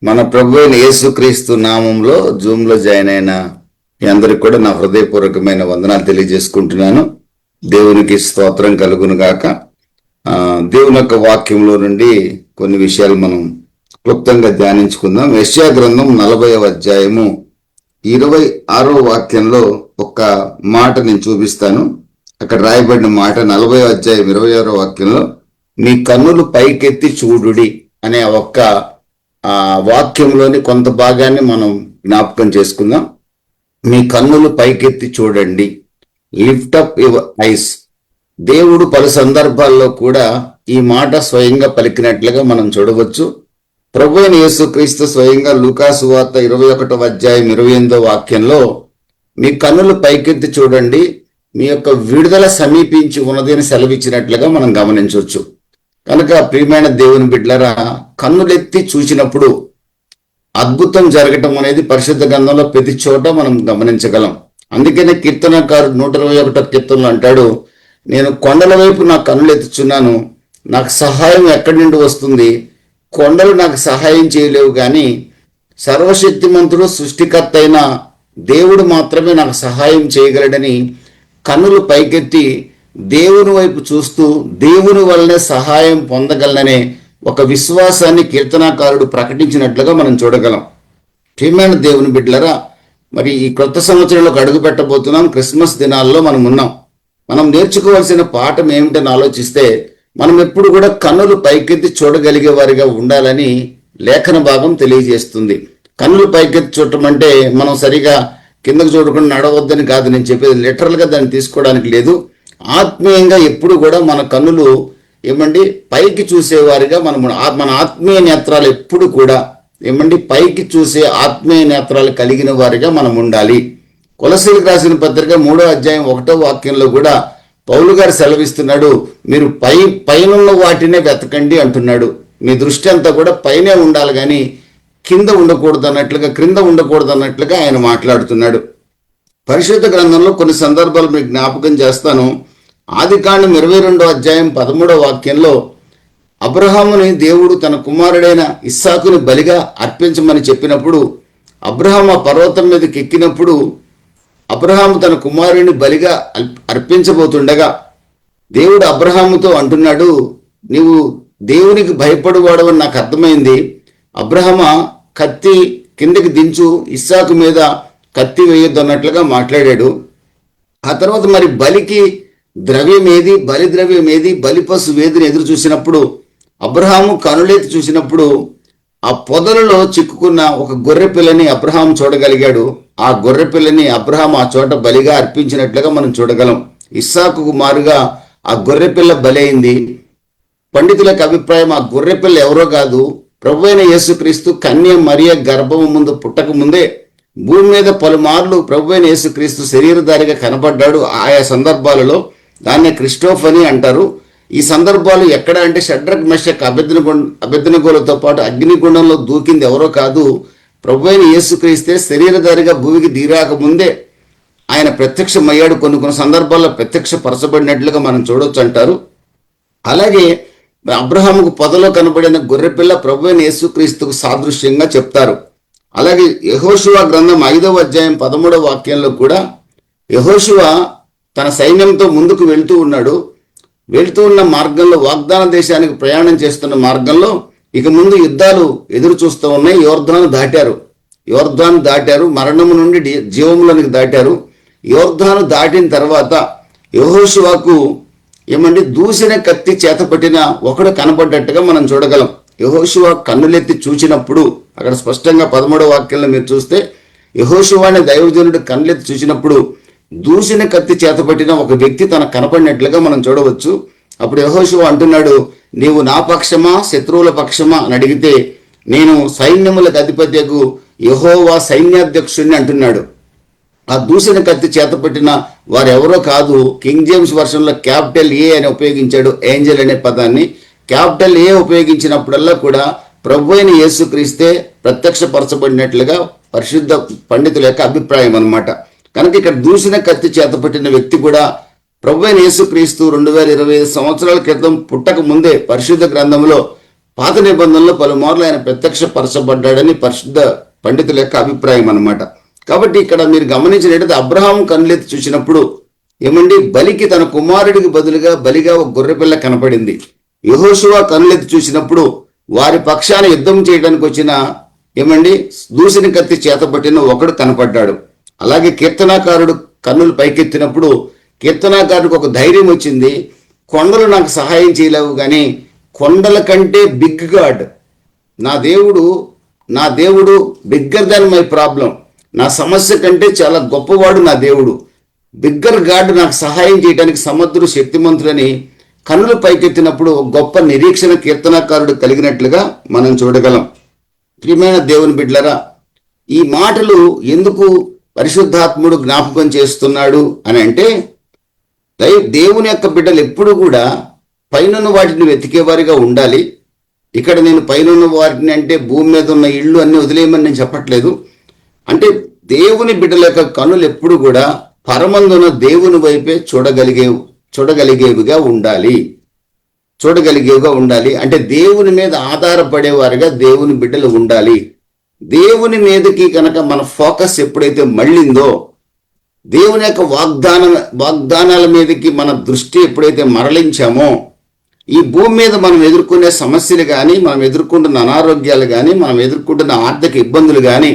మన ప్రభు అయిన యేసుక్రీస్తు నామంలో జూమ్లో జాయిన్ అయిన మీ అందరికి కూడా నా హృదయపూర్వకమైన వందనాలు తెలియజేసుకుంటున్నాను. దేవునికి స్తోత్రం కలుగును గాక. దేవుని యొక్క వాక్యంలో నుండి కొన్ని విషయాలు మనం క్లుప్తంగా ధ్యానించుకుందాం. యెషయా గ్రంథం 40వ అధ్యాయము 26వ వాక్యంలో ఒక మాట నేను చూపిస్తాను. అక్కడ రాయబడిన మాట 40వ అధ్యాయం 26వ వాక్యంలో, మీ కన్నులు పైకెత్తి చూడుడి అనే ఒక్క వాక్యంలోని కొంత భాగాన్ని మనం జ్ఞాపకం చేసుకుందాం. మీ కన్నులు పైకెత్తి చూడండి, లిఫ్ట్ అప్ యువర్ ఐస్. దేవుడు పలు సందర్భాల్లో కూడా ఈ మాట స్వయంగా పలికినట్లుగా మనం చూడవచ్చు. ప్రభు అయిన యేసుక్రీస్తు స్వయంగా లూకా సువార్త 21వ అధ్యాయం 28వ వాక్యంలో, మీ కన్నులు పైకెత్తి చూడండి, మీ యొక్క విడుదల సమీపించి ఉన్నది అని సెలవిచ్చినట్లుగా మనం గమనించవచ్చు. కనుక ప్రియమైన దేవుని బిడ్డలారా, కన్నులెత్తి చూసినప్పుడు అద్భుతం జరగటం అనేది పరిశుద్ధ గ్రంథంలో ప్రతి చోట మనం గమనించగలం. అందుకనే కీర్తనకారుడు 121వ కీర్తనలో అంటాడు, నేను కొండల వైపు నా కన్నులు ఎత్తుచున్నాను, నాకు సహాయం ఎక్కడి నుండి వస్తుంది? కొండలు నాకు సహాయం చేయలేవు, కానీ సర్వశక్తిమంతుడు సృష్టికర్త అయిన దేవుడు మాత్రమే నాకు సహాయం చేయగలడని కన్నులు పైకెత్తి దేవుని వైపు చూస్తూ దేవుని వల్లనే సహాయం పొందగలననే ఒక విశ్వాసాన్ని కీర్తనాకారుడు ప్రకటించినట్లుగా మనం చూడగలం. ప్రియమైన దేవుని బిడ్డలరా, మరి ఈ కొత్త సంవత్సరంలోకి అడుగు పెట్టబోతున్నాం. క్రిస్మస్ దినాల్లో మనం ఉన్నాం. మనం నేర్చుకోవాల్సిన పాఠం ఏమిటని ఆలోచిస్తే, మనం ఎప్పుడు కూడా కన్నులు పైకెత్తి చూడగలిగే వారిగా ఉండాలని లేఖన భాగం తెలియజేస్తుంది. కన్నులు పైకెత్తి చూడటం అంటే మనం సరిగా కిందకు చూడకుండా నడవద్దని కాదు నేను చెప్పేది. లిటరల్గా దాన్ని తీసుకోవడానికి లేదు. ఆత్మీయంగా ఎప్పుడు కూడా మన కన్నులు పైకి చూసేవారిగా మన ఆత్మీయ నేత్రాలు ఎప్పుడు కూడా పైకి చూసే ఆత్మీయ నేత్రాలు కలిగిన వారిగా మనం ఉండాలి. కొలసీలకు రాసిన పత్రిక 3వ అధ్యాయం 1వ వాక్యంలో కూడా పౌలు గారు సెలవిస్తున్నాడు, మీరు పైనున్న వాటినే వెతకండి అంటున్నాడు. మీ దృష్టి అంతా కూడా పైనే ఉండాలి, కానీ క్రింద ఉండకూడదు అన్నట్లుగా ఆయన మాట్లాడుతున్నాడు. పరిశుద్ధ గ్రంథంలో కొన్ని సందర్భాలు మీకు జ్ఞాపకం చేస్తాను. ఆదికాండం 22వ అధ్యాయం 13వ వాక్యంలో, అబ్రహాముని దేవుడు తన కుమారుడైన ఇస్సాకుని బలిగా అర్పించమని చెప్పినప్పుడు, అబ్రహాము ఆ పర్వతం మీదకి ఎక్కినప్పుడు అబ్రహాము తన కుమారుడిని బలిగా అర్పించబోతుండగా దేవుడు అబ్రహాముతో అంటున్నాడు, నీవు దేవునికి భయపడువాడవని నాకు అర్థమైంది. అబ్రహామా, కత్తి కిందకి దించు, ఇస్సాకు మీద కత్తి వేయొద్దు అన్నట్లుగా మాట్లాడాడు. ఆ తర్వాత మరి బలికి ద్రవ్యమేది, బలి ద్రవ్యమేది, బలి పశు వేదిని ఎదురు చూసినప్పుడు అబ్రహాము కనులెత్తి చూసినప్పుడు ఆ పొదలలో చిక్కుకున్న ఒక గొర్రె పిల్లని అబ్రహాం చూడగలిగాడు. ఆ గొర్రె పిల్లని అబ్రహాం ఆ చోట బలిగా అర్పించినట్లుగా మనం చూడగలం. ఇస్సాకు మారుగా ఆ గొర్రె పిల్ల బలి అయింది. పండితులకు అభిప్రాయం, ఆ గొర్రె పిల్ల ఎవరో కాదు, ప్రభు అయిన యేసుక్రీస్తు కన్య మరియ గర్భము ముందు పుట్టక ముందే భూమి మీద పలుమార్లు ప్రభు అయిన యేసుక్రీస్తు శరీరధారిగా కనపడ్డాడు. ఆయా సందర్భాలలో దాన్ని క్రిస్టోఫనీ అంటారు. ఈ సందర్భాలు ఎక్కడ అంటే, షడ్రక్ మెషక్ అబెద్నెగోలతో పాటు అగ్నిగుండంలో దూకింది ఎవరో కాదు, ప్రభు అయిన యేసుక్రీస్తే శరీరధారిగా భూమికి దిగిరాక ముందే ఆయన ప్రత్యక్షమయ్యాడు. కొన్ని సందర్భాల్లో ప్రత్యక్షపరచబడినట్లుగా మనం చూడొచ్చు అంటారు. అలాగే అబ్రహాముకు పొదలో కనబడిన గొర్రెపిల్ల ప్రభు అయిన యేసుక్రీస్తుకు సాదృశ్యంగా చెప్తారు. అలాగే యెహోషువ గ్రంథం 5వ అధ్యాయం 13వ వాక్యంలో కూడా యెహోషువ తన సైన్యంతో ముందుకు వెళ్తూ ఉన్న మార్గంలో, వాగ్దాన దేశానికి ప్రయాణం చేస్తున్న మార్గంలో ఇక ముందు యుద్ధాలు ఎదురు చూస్తూ ఉన్నాయి. యోర్దాను దాటారు, మరణము నుండి జీవంలోనికి దాటారు. యోర్దాను దాటిన తర్వాత యెహోషువకు దూసిన కత్తి చేతపట్టిన ఒకడు కనపడ్డట్టుగా మనం చూడగలం. యెహోషువ కన్నులెత్తి చూసినప్పుడు, అక్కడ స్పష్టంగా 13వ వాక్యంలో మీరు చూస్తే, యెహోషువ అనే దైవజనుడు కన్నులెత్తి చూసినప్పుడు దూసిన కత్తి చేతపట్టిన ఒక వ్యక్తి తనకు కనపడినట్లుగా మనం చూడవచ్చు. అప్పుడు యెహోషువ అంటున్నాడు, నీవు నా పక్షమా శత్రువుల పక్షమా అని అడిగితే, నేను సైన్యములకు అధిపత్యకు యెహోవా సైన్యాధ్యక్షుడిని అంటున్నాడు. ఆ దూసిన కత్తి చేతపట్టిన వారు ఎవరో కాదు. కింగ్ జేమ్స్ వర్షన్లో క్యాపిటల్ ఏ అని ఉపయోగించాడు, ఏంజల్ అనే పదాన్ని. క్యాపిటల్ ఏ ఉపయోగించినప్పుడల్లా కూడా ప్రభు అయిన యేసుక్రీస్తే ప్రత్యక్షపరచబడినట్లుగా పరిశుద్ధ పండితుల యొక్క అభిప్రాయం అన్నమాట. కనుక ఇక్కడ దూసిన కత్తి చేతపట్టిన వ్యక్తి కూడా ప్రభు అయిన యేసుక్రీస్తు 2025 సంవత్సరాల క్రితం పుట్టక ముందే పరిశుద్ధ గ్రంథంలో పాత నిబంధనలో పలుమార్లు ఆయన ప్రత్యక్షపరచబడ్డాడని పరిశుద్ధ పండితుల యొక్క అభిప్రాయం అన్నమాట. కాబట్టి ఇక్కడ మీరు గమనించినట్టయితే అబ్రహాం కన్నులెత్తి చూసినప్పుడు ఏమండి, బలికి తన కుమారుడికి బదులుగా బలిగా ఒక గొర్రెపిల్ల కనపడింది. యెహోషువ కన్నులెత్తి చూసినప్పుడు వారి పక్షాన యుద్ధం చేయడానికి వచ్చిన ఏమండి దూసిని కత్తి చేతపట్టిన ఒకడు కనపడ్డాడు. అలాగే కీర్తనాకారుడు కన్నులు పైకెత్తినప్పుడు కీర్తనాకారుడికి ఒక ధైర్యం వచ్చింది. కొండలు నాకు సహాయం చేయలేవు, కానీ కొండల కంటే బిగ్ గాడ్ నా దేవుడు బిగ్గర్ దాన్ మై ప్రాబ్లం. నా సమస్య కంటే చాలా గొప్పవాడు నా దేవుడు. బిగ్గర్ గాడ్ నాకు సహాయం చేయడానికి సమర్థుడు, శక్తిమంతుడని కన్నులు పైకెత్తినప్పుడు గొప్ప నిరీక్షణ కీర్తనాకారుడు కలిగినట్లుగా మనం చూడగలం. ప్రియమైన దేవుని బిడ్డలారా, ఈ మాటలు ఎందుకు పరిశుద్ధాత్ముడు జ్ఞాపకం చేస్తున్నాడు అని అంటే, దేవుని యొక్క బిడ్డలు ఎప్పుడు కూడా పైనున్న వాటిని వెతికేవారిగా ఉండాలి. ఇక్కడ నేను పైనున్న వాటిని అంటే భూమి మీద ఉన్న ఇళ్ళు అన్ని వదిలేయమని నేను చెప్పట్లేదు. అంటే దేవుని బిడ్డల యొక్క కన్నులు ఎప్పుడు కూడా పరమందున దేవుని వైపే చూడగలిగేవిగా ఉండాలి. అంటే దేవుని మీద ఆధారపడేవారుగా దేవుని బిడ్డలు ఉండాలి. దేవుని మీదకి కనుక మన ఫోకస్ ఎప్పుడైతే మళ్ళిందో, దేవుని యొక్క వాగ్దానాల మీదకి మన దృష్టి ఎప్పుడైతే మరలించామో, ఈ భూమి మీద మనం ఎదుర్కొనే సమస్యలు కానీ, మనం ఎదుర్కొంటున్న అనారోగ్యాలు కానీ, మనం ఎదుర్కొంటున్న ఆర్థిక ఇబ్బందులు కానీ,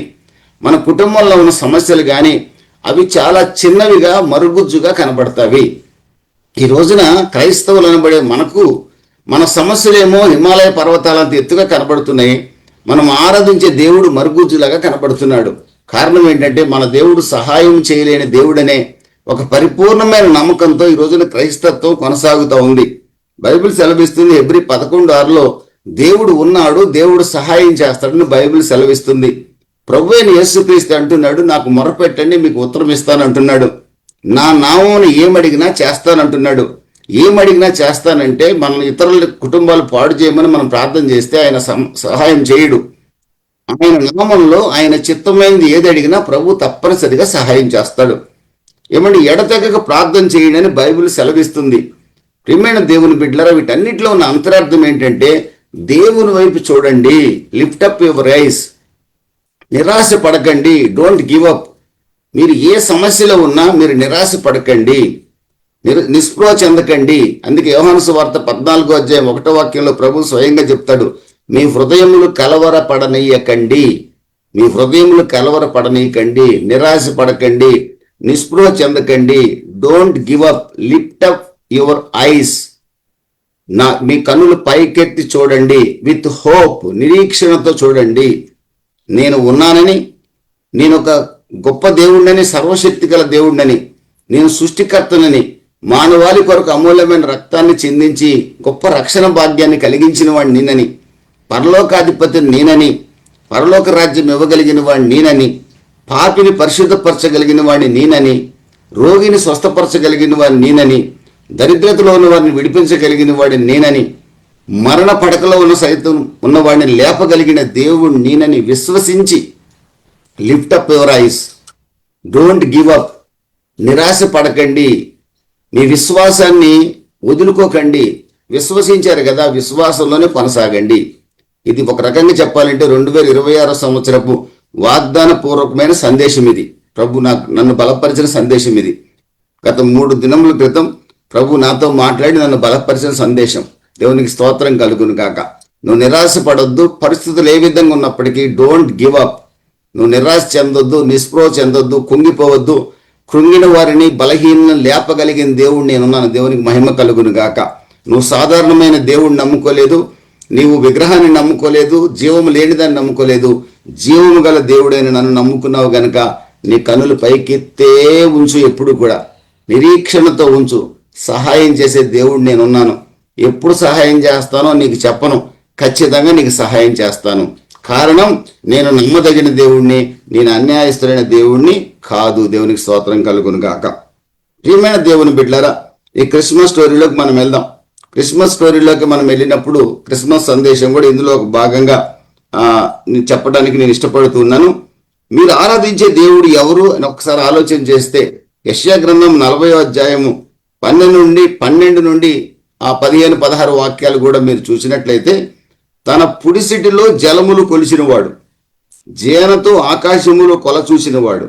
మన కుటుంబంలో ఉన్న సమస్యలు కానీ అవి చాలా చిన్నవిగా మరుగుజ్జుగా కనబడతాయి. ఈ రోజున క్రైస్తవులు అనబడే మనకు మన సమస్యలేమో హిమాలయ పర్వతాలంత ఎత్తుగా కనబడుతున్నాయి. మనం ఆరాధించే దేవుడు మరుగుజ్జులాగా కనబడుతున్నాడు. కారణం ఏంటంటే మన దేవుడు సహాయం చేయలేని దేవుడనే ఒక పరిపూర్ణమైన నమ్మకంతో ఈ రోజున క్రైస్తత్వం కొనసాగుతూ ఉంది. బైబిల్ సెలవిస్తుంది, హెబ్రీ 11:6లో దేవుడు ఉన్నాడు, దేవుడు సహాయం చేస్తాడని బైబిల్ సెలవిస్తుంది. ప్రభువైన యేసుక్రీస్తు అంటున్నాడు, నాకు మొరపెట్టండి మీకు ఉత్తరం ఇస్తానంటున్నాడు. నా నామమును ఏమడిగినా చేస్తానంటున్నాడు. ఏమడిగినా చేస్తానంటే మనం ఇతరుల కుటుంబాలు పాడు చేయమని మనం ప్రార్థన చేస్తే ఆయన సహాయం చేయడు. ఆయన నామంలో ఆయన చిత్తమైనది ఏది అడిగినా ప్రభు తప్పనిసరిగా సహాయం చేస్తాడు. ఏమంటే ఎడతెగక ప్రార్థన చేయడని బైబిల్ సెలవిస్తుంది. ప్రియమైన దేవుని బిడ్డలారా, వీటన్నిటిలో ఉన్న అంతరార్థం ఏంటంటే దేవుని వైపు చూడండి. Lift up your ice. నిరాశ పడకండి. Don't give up. మీరు ఏ సమస్యలో ఉన్నా మీరు నిరాశ పడకండి, నిస్పృహ చెందకండి. అందుకే యోహాను సువార్త 14:1 ప్రభు స్వయంగా చెప్తాడు, మీ హృదయములు కలవరపడనీయకండి, నిరాశ పడకండి, నిస్పృహ చెందకండి. Don't give up. Lift up your eyes. మీ కన్నులు పైకెత్తి చూడండి. విత్ హోప్, నిరీక్షణతో చూడండి. నేను ఉన్నానని, నేను ఒక గొప్ప దేవుణ్ణని, సర్వశక్తి గల దేవుణ్ణని, నేను సృష్టికర్తనని, మానవాళి కొరకు అమూల్యమైన రక్తాన్ని చిందించి గొప్ప రక్షణ భాగ్యాన్ని కలిగించిన వాడిని నేనని, పరలోకాధిపతిని నేనని, పరలోక రాజ్యం ఇవ్వగలిగిన వాడిని నేనని, పాపిని పరిశుద్ధపరచగలిగిన వాడిని నేనని, రోగిని స్వస్థపరచగలిగిన వాడిని నేనని, దరిద్రతలో ఉన్న వారిని విడిపించగలిగిన వాడిని నేనని, మరణ పడకలో ఉన్న సైతం ఉన్నవాడిని లేపగలిగిన దేవుడు నేనని విశ్వసించి lift up your ice. Don't give up. నిరాశ పడకండి. మీ విశ్వాసాన్ని వదులుకోకండి. విశ్వసించారు కదా, విశ్వాసంలోనే కొనసాగండి. ఇది ఒక రకంగా చెప్పాలంటే 2026 సంవత్సరపు వాగ్దాన పూర్వకమైన సందేశం ఇది. ప్రభు నన్ను బలపరిచిన సందేశం ఇది. గత 3 దినముల క్రితం ప్రభు నాతో మాట్లాడి నన్ను బలపరిచిన సందేశం. దేవునికి స్తోత్రం కలుగును కాక. నువ్వు నిరాశ పడొద్దు. పరిస్థితులు ఏ విధంగా ఉన్నప్పటికీ డోంట్ గివ్ అప్. నువ్వు నిరాశ చెందొద్దు, నిస్పృహ చెందొద్దు, కుంగిపోవద్దు. కృంగిన వారిని, బలహీనను లేపగలిగిన దేవుడు నేనున్నాను. దేవునికి మహిమ కలుగును గాక. నువ్వు సాధారణమైన దేవుడిని నమ్ముకోలేదు, నీవు విగ్రహాన్ని నమ్ముకోలేదు, జీవము లేనిదాన్ని నమ్ముకోలేదు. జీవము గల దేవుడైన నన్ను నమ్ముకున్నావు గనుక నీ కన్నులు పైకెత్తే ఉంచు. ఎప్పుడు కూడా నిరీక్షణతో ఉంచు. సహాయం చేసే దేవుడు నేనున్నాను. ఎప్పుడు సహాయం చేస్తానో నీకు చెప్పను, ఖచ్చితంగా నీకు సహాయం చేస్తాను. కారణం నేను నమ్మదగిన దేవుణ్ణి, నేను అన్యాయస్తులైన దేవుణ్ణి కాదు. దేవునికి స్తోత్రం కలుగును గాక. ప్రియమైన దేవుని బిడ్డలారా, ఈ క్రిస్మస్ స్టోరీలోకి మనం వెళ్దాం. క్రిస్మస్ స్టోరీలోకి మనం వెళ్ళినప్పుడు క్రిస్మస్ సందేశం కూడా ఇందులో ఒక భాగంగా చెప్పడానికి నేను ఇష్టపడుతున్నాను. మీరు ఆరాధించే దేవుడు ఎవరు అని ఒకసారి ఆలోచన చేస్తే యెషయా గ్రంథం 40వ అధ్యాయము 12 నుండి 15 నుండి 15-16 వాక్యాలు కూడా మీరు చూసినట్లయితే తన పుడిసిటిలో జలములు కొలిచినవాడు, జేనతో ఆకాశములో కొల చూసినవాడు,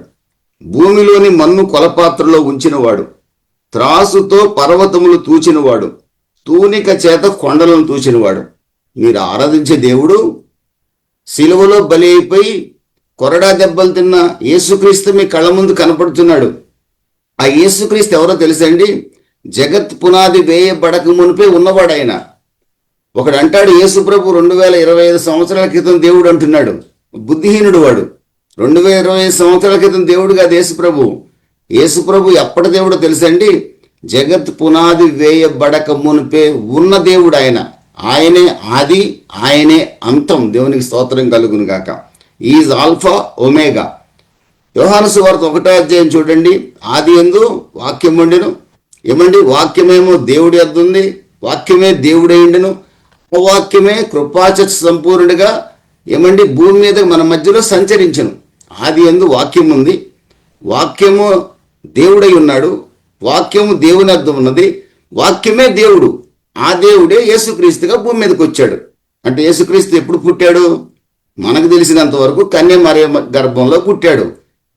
భూమిలోని మన్ను కొలపాత్రలో ఉంచినవాడు, త్రాసుతో పర్వతములు తూచినవాడు, తూనిక చేత కొండలను తూచినవాడు. మీరు ఆరాధించే దేవుడు సిలువలో బలి అయిపోయి కొరడా దెబ్బలు తిన్న యేసుక్రీస్తు మీ కళ్ళ ముందు కనపడుతున్నాడు. ఆ యేసుక్రీస్తు ఎవరో తెలుసండి? జగత్ పునాది వేయబడక మునిపే ఉన్నవాడు ఆయన. ఒకడు అంటాడు యేసుప్రభు 2025 సంవత్సరాల క్రితం దేవుడు అంటున్నాడు. బుద్ధిహీనుడు వాడు. 2025 సంవత్సరాల క్రితం దేవుడు కాదు యేసుప్రభు. యేసుప్రభు ఎప్పటి దేవుడో తెలుసండి? జగత్ పునాది వేయబడక మునిపే ఉన్న దేవుడు ఆయన. ఆయనే ఆది, ఆయనే అంతం. దేవునికి స్తోత్రం కలుగును గాక. Is alpha omega. యోహాను సువార్త 1వ అధ్యాయం చూడండి. ఆది యందు వాక్యం ఉండెను. ఏమండి? వాక్యమేమో దేవుడి యొద్ద ఉంది, వాక్యమే దేవుడైండెను, వాక్యమే కృపాచ సంపూర్ణుడిగా ఏమండి భూమి మీద మన మధ్యలో సంచరించను. ఆది యందు వాక్యం ఉంది, వాక్యము దేవుడై ఉన్నాడు, వాక్యము దేవుని అర్థం ఉన్నది, వాక్యమే దేవుడు. ఆ దేవుడే యేసుక్రీస్తుగా భూమి మీదకి వచ్చాడు. అంటే యేసుక్రీస్తు ఎప్పుడు పుట్టాడు? మనకు తెలిసినంత వరకు కన్య మరియ గర్భంలో పుట్టాడు.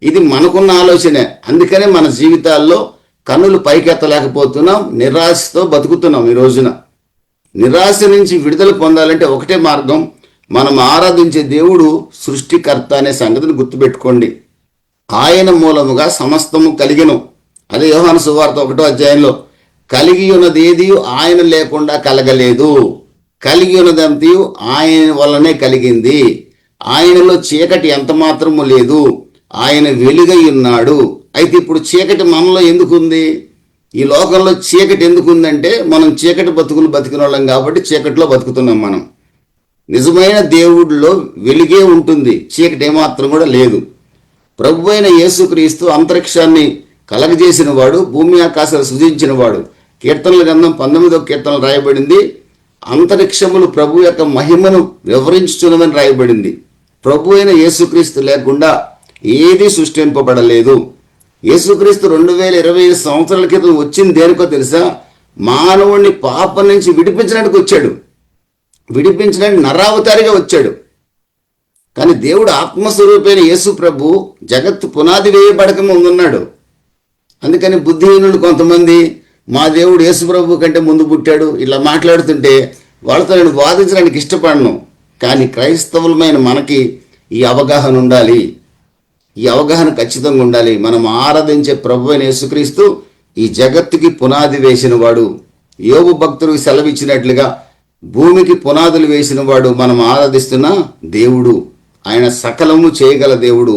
ఇది మనకున్న ఆలోచనే. అందుకనే మన జీవితాల్లో కన్నులు పైకెత్తలేకపోతున్నాం, నిరాశతో బతుకుతున్నాం. ఈ రోజున నిరాశ నుంచి విడుదల పొందాలంటే ఒకటే మార్గం, మనం ఆరాధించే దేవుడు సృష్టికర్త అనే సంగతిని గుర్తుపెట్టుకోండి. ఆయన మూలముగా సమస్తము కలిగెను. అదే యోహాను సువార్త 1వ అధ్యాయంలో, కలిగి ఉన్నది ఏది ఆయన లేకుండా కలగలేదు, కలిగి ఉన్నదంతయు ఆయన వల్లనే కలిగింది, ఆయనలో చీకటి ఎంత మాత్రము లేదు, ఆయన వెలుగై ఉన్నాడు. అయితే ఇప్పుడు చీకటి మనలో ఎందుకుంది? ఈ లోకంలో చీకటి ఎందుకుందంటే మనం చీకటి బతుకులు బతికిన వాళ్ళం కాబట్టి చీకటిలో బతుకుతున్నాం మనం. నిజమైన దేవుడిలో వెలుగే ఉంటుంది, చీకటి ఏమాత్రం కూడా లేదు. ప్రభు అయిన యేసుక్రీస్తు అంతరిక్షాన్ని కలగజేసిన వాడు, భూమి ఆకాశాలు సృజించిన వాడు. కీర్తనల గ్రంథం 19వ కీర్తనలు రాయబడింది, అంతరిక్షములు ప్రభు యొక్క మహిమను వివరించుచున్నదని రాయబడింది. ప్రభు అయిన యేసుక్రీస్తు లేకుండా ఏది సృష్టింపబడలేదు. యేసుక్రీస్తు 2025 సంవత్సరాల క్రితం వచ్చింది దేనికో తెలుసా? మానవుడిని పాపం నుంచి విడిపించడానికి వచ్చాడు, విడిపించడానికి నరావతారిగా వచ్చాడు. కానీ దేవుడు ఆత్మస్వరూపైన యేసు ప్రభు జగత్తు పునాది వేయబడక ముందున్నాడు. అందుకని బుద్ధిహీనులు కొంతమంది మా దేవుడు యేసు ప్రభు కంటే ముందు పుట్టాడు ఇలా మాట్లాడుతుంటే వాళ్ళతో నేను వాదించడానికి ఇష్టపడను. కానీ క్రైస్తవులమైన మనకి ఈ అవగాహన ఉండాలి, ఈ అవగాహన ఖచ్చితంగా ఉండాలి. మనం ఆరాధించే ప్రభు అయిన యేసుక్రీస్తు ఈ జగత్తుకి పునాది వేసిన వాడు. యోబు భక్తుడికి సెలవిచ్చినట్లుగా భూమికి పునాదులు వేసిన వాడు మనం ఆరాధిస్తున్న దేవుడు. ఆయన సకలము చేయగల దేవుడు.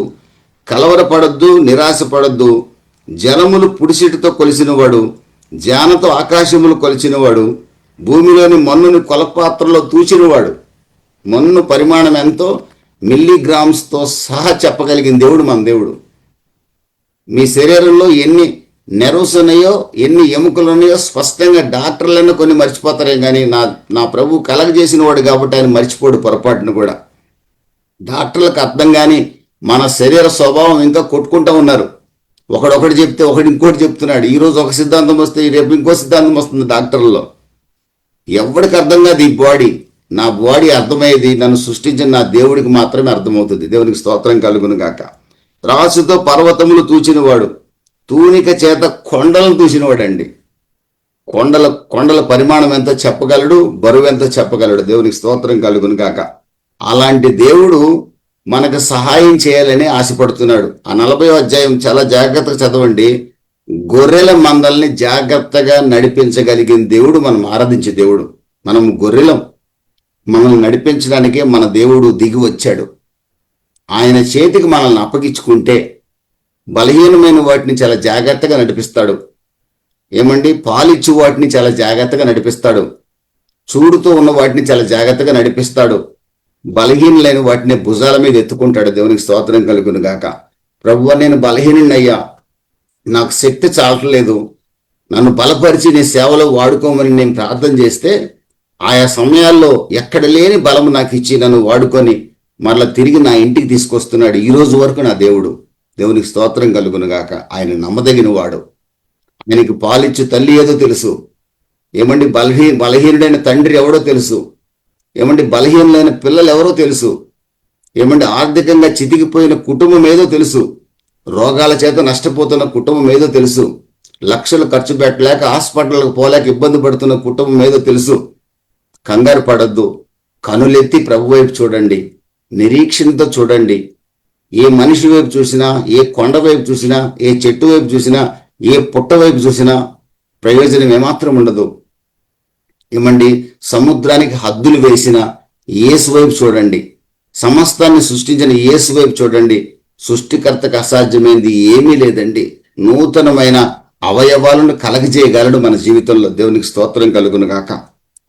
కలవరపడద్దు, నిరాశపడద్దు. జలములు పుడిసిటితో కొలిసినవాడు, జానతో ఆకాశములు కొలిచినవాడు, భూమిలోని మన్నుని కొలపాత్రలో తూచినవాడు. మన్ను పరిమాణం ఎంతో మిల్లీగ్రామ్స్తో సహా చెప్పగలిగిన దేవుడు మన దేవుడు. మీ శరీరంలో ఎన్ని నెర్వ్స్ ఉన్నాయో, ఎన్ని ఎముకలు ఉన్నాయో స్పష్టంగా డాక్టర్లన్నా కొన్ని మర్చిపోతారే కానీ నా ప్రభు కలగజేసిన వాడు కాబట్టి ఆయన మర్చిపోడు పొరపాటును కూడా. డాక్టర్లకు అర్థం కానీ మన శరీర స్వభావం ఇంకా కొట్టుకుంటూ ఉన్నారు. ఒకడొకటి చెప్తే ఒకటి ఇంకోటి చెప్తున్నాడు. ఈరోజు ఒక సిద్ధాంతం వస్తే రేపు ఇంకో సిద్ధాంతం వస్తుంది డాక్టర్లలో. ఎవరికి అర్థం కాదు ఈ బాడీ. నా బాడీ అర్థమయ్యేది నన్ను సృష్టించిన నా దేవుడికి మాత్రమే అర్థమవుతుంది. దేవునికి స్తోత్రం కలుగును గాక. త్రాసుతో పర్వతములు తూచినవాడు, తూనిక చేత కొండలను తూచినవాడు అండి. కొండల పరిమాణం ఎంతో చెప్పగలడు, బరువు ఎంతో చెప్పగలడు. దేవునికి స్తోత్రం కలుగును గాక. అలాంటి దేవుడు మనకు సహాయం చేయాలని ఆశపడుతున్నాడు. ఆ 40వ అధ్యాయం చాలా జాగ్రత్తగా చదవండి. గొర్రెల మందల్ని జాగ్రత్తగా నడిపించగలిగిన దేవుడు మనం ఆరాధించే దేవుడు. మనం గొర్రెలం, మనల్ని నడిపించడానికే మన దేవుడు దిగి వచ్చాడు. ఆయన చేతికి మనల్ని అప్పగించుకుంటే బలహీనమైన వాటిని చాలా జాగ్రత్తగా నడిపిస్తాడు. ఏమండి? పాలిచ్చు వాటిని చాలా జాగ్రత్తగా నడిపిస్తాడు. చూడుతో ఉన్న వాటిని చాలా జాగ్రత్తగా నడిపిస్తాడు. బలహీనులైన వాటిని భుజాల మీద ఎత్తుకుంటాడు. దేవునికి స్తోత్రం కలుగును గాక. ప్రభువా, నేను బలహీనున్నయ్యా, నాకు శక్తి చాలట్లేదు, నన్ను బలపరిచి నీ సేవలో వాడుకోమని నేను ప్రార్థన చేస్తే ఆయా సమయాల్లో ఎక్కడ లేని బలము నాకు ఇచ్చి నన్ను వాడుకొని మరలా తిరిగి నా ఇంటికి తీసుకొస్తున్నాడు ఈ రోజు వరకు నా దేవుడు. దేవునికి స్తోత్రం కలుగును గాక. ఆయన నమ్మదగిన వాడు. ఆయనకి పాలిచ్చు తల్లి ఏదో తెలుసు. ఏమండి? బలహీనుడైన తండ్రి ఎవడో తెలుసు. ఏమంటే బలహీనమైన పిల్లలు ఎవరో తెలుసు, ఏమంటే ఆర్థికంగా చితికిపోయిన కుటుంబం ఏదో తెలుసు, రోగాల చేత నష్టపోతున్న కుటుంబం ఏదో తెలుసు, లక్షలు ఖర్చు పెట్టలేక హాస్పిటల్కి పోలేక ఇబ్బంది పడుతున్న కుటుంబం ఏదో తెలుసు. కంగారు పడద్దు, కనులెత్తి ప్రభు వైపు చూడండి, నిరీక్షణతో చూడండి. ఏ మనిషి వైపు చూసినా, ఏ కొండ వైపు చూసినా, ఏ చెట్టు వైపు చూసినా, ఏ పుట్ట వైపు చూసినా ప్రయోజనం ఏమాత్రం ఉండదు. ఏమండి, సముద్రానికి హద్దులు వేసిన యేసు వైపు చూడండి, సమస్తాన్ని సృష్టించిన యేసు వైపు చూడండి. సృష్టికర్తకు అసాధ్యమైనది ఏమీ లేదండి. నూతనమైన అవయవాలను కలగజేయగలడు మన జీవితంలో. దేవునికి స్తోత్రం కలుగును గాక.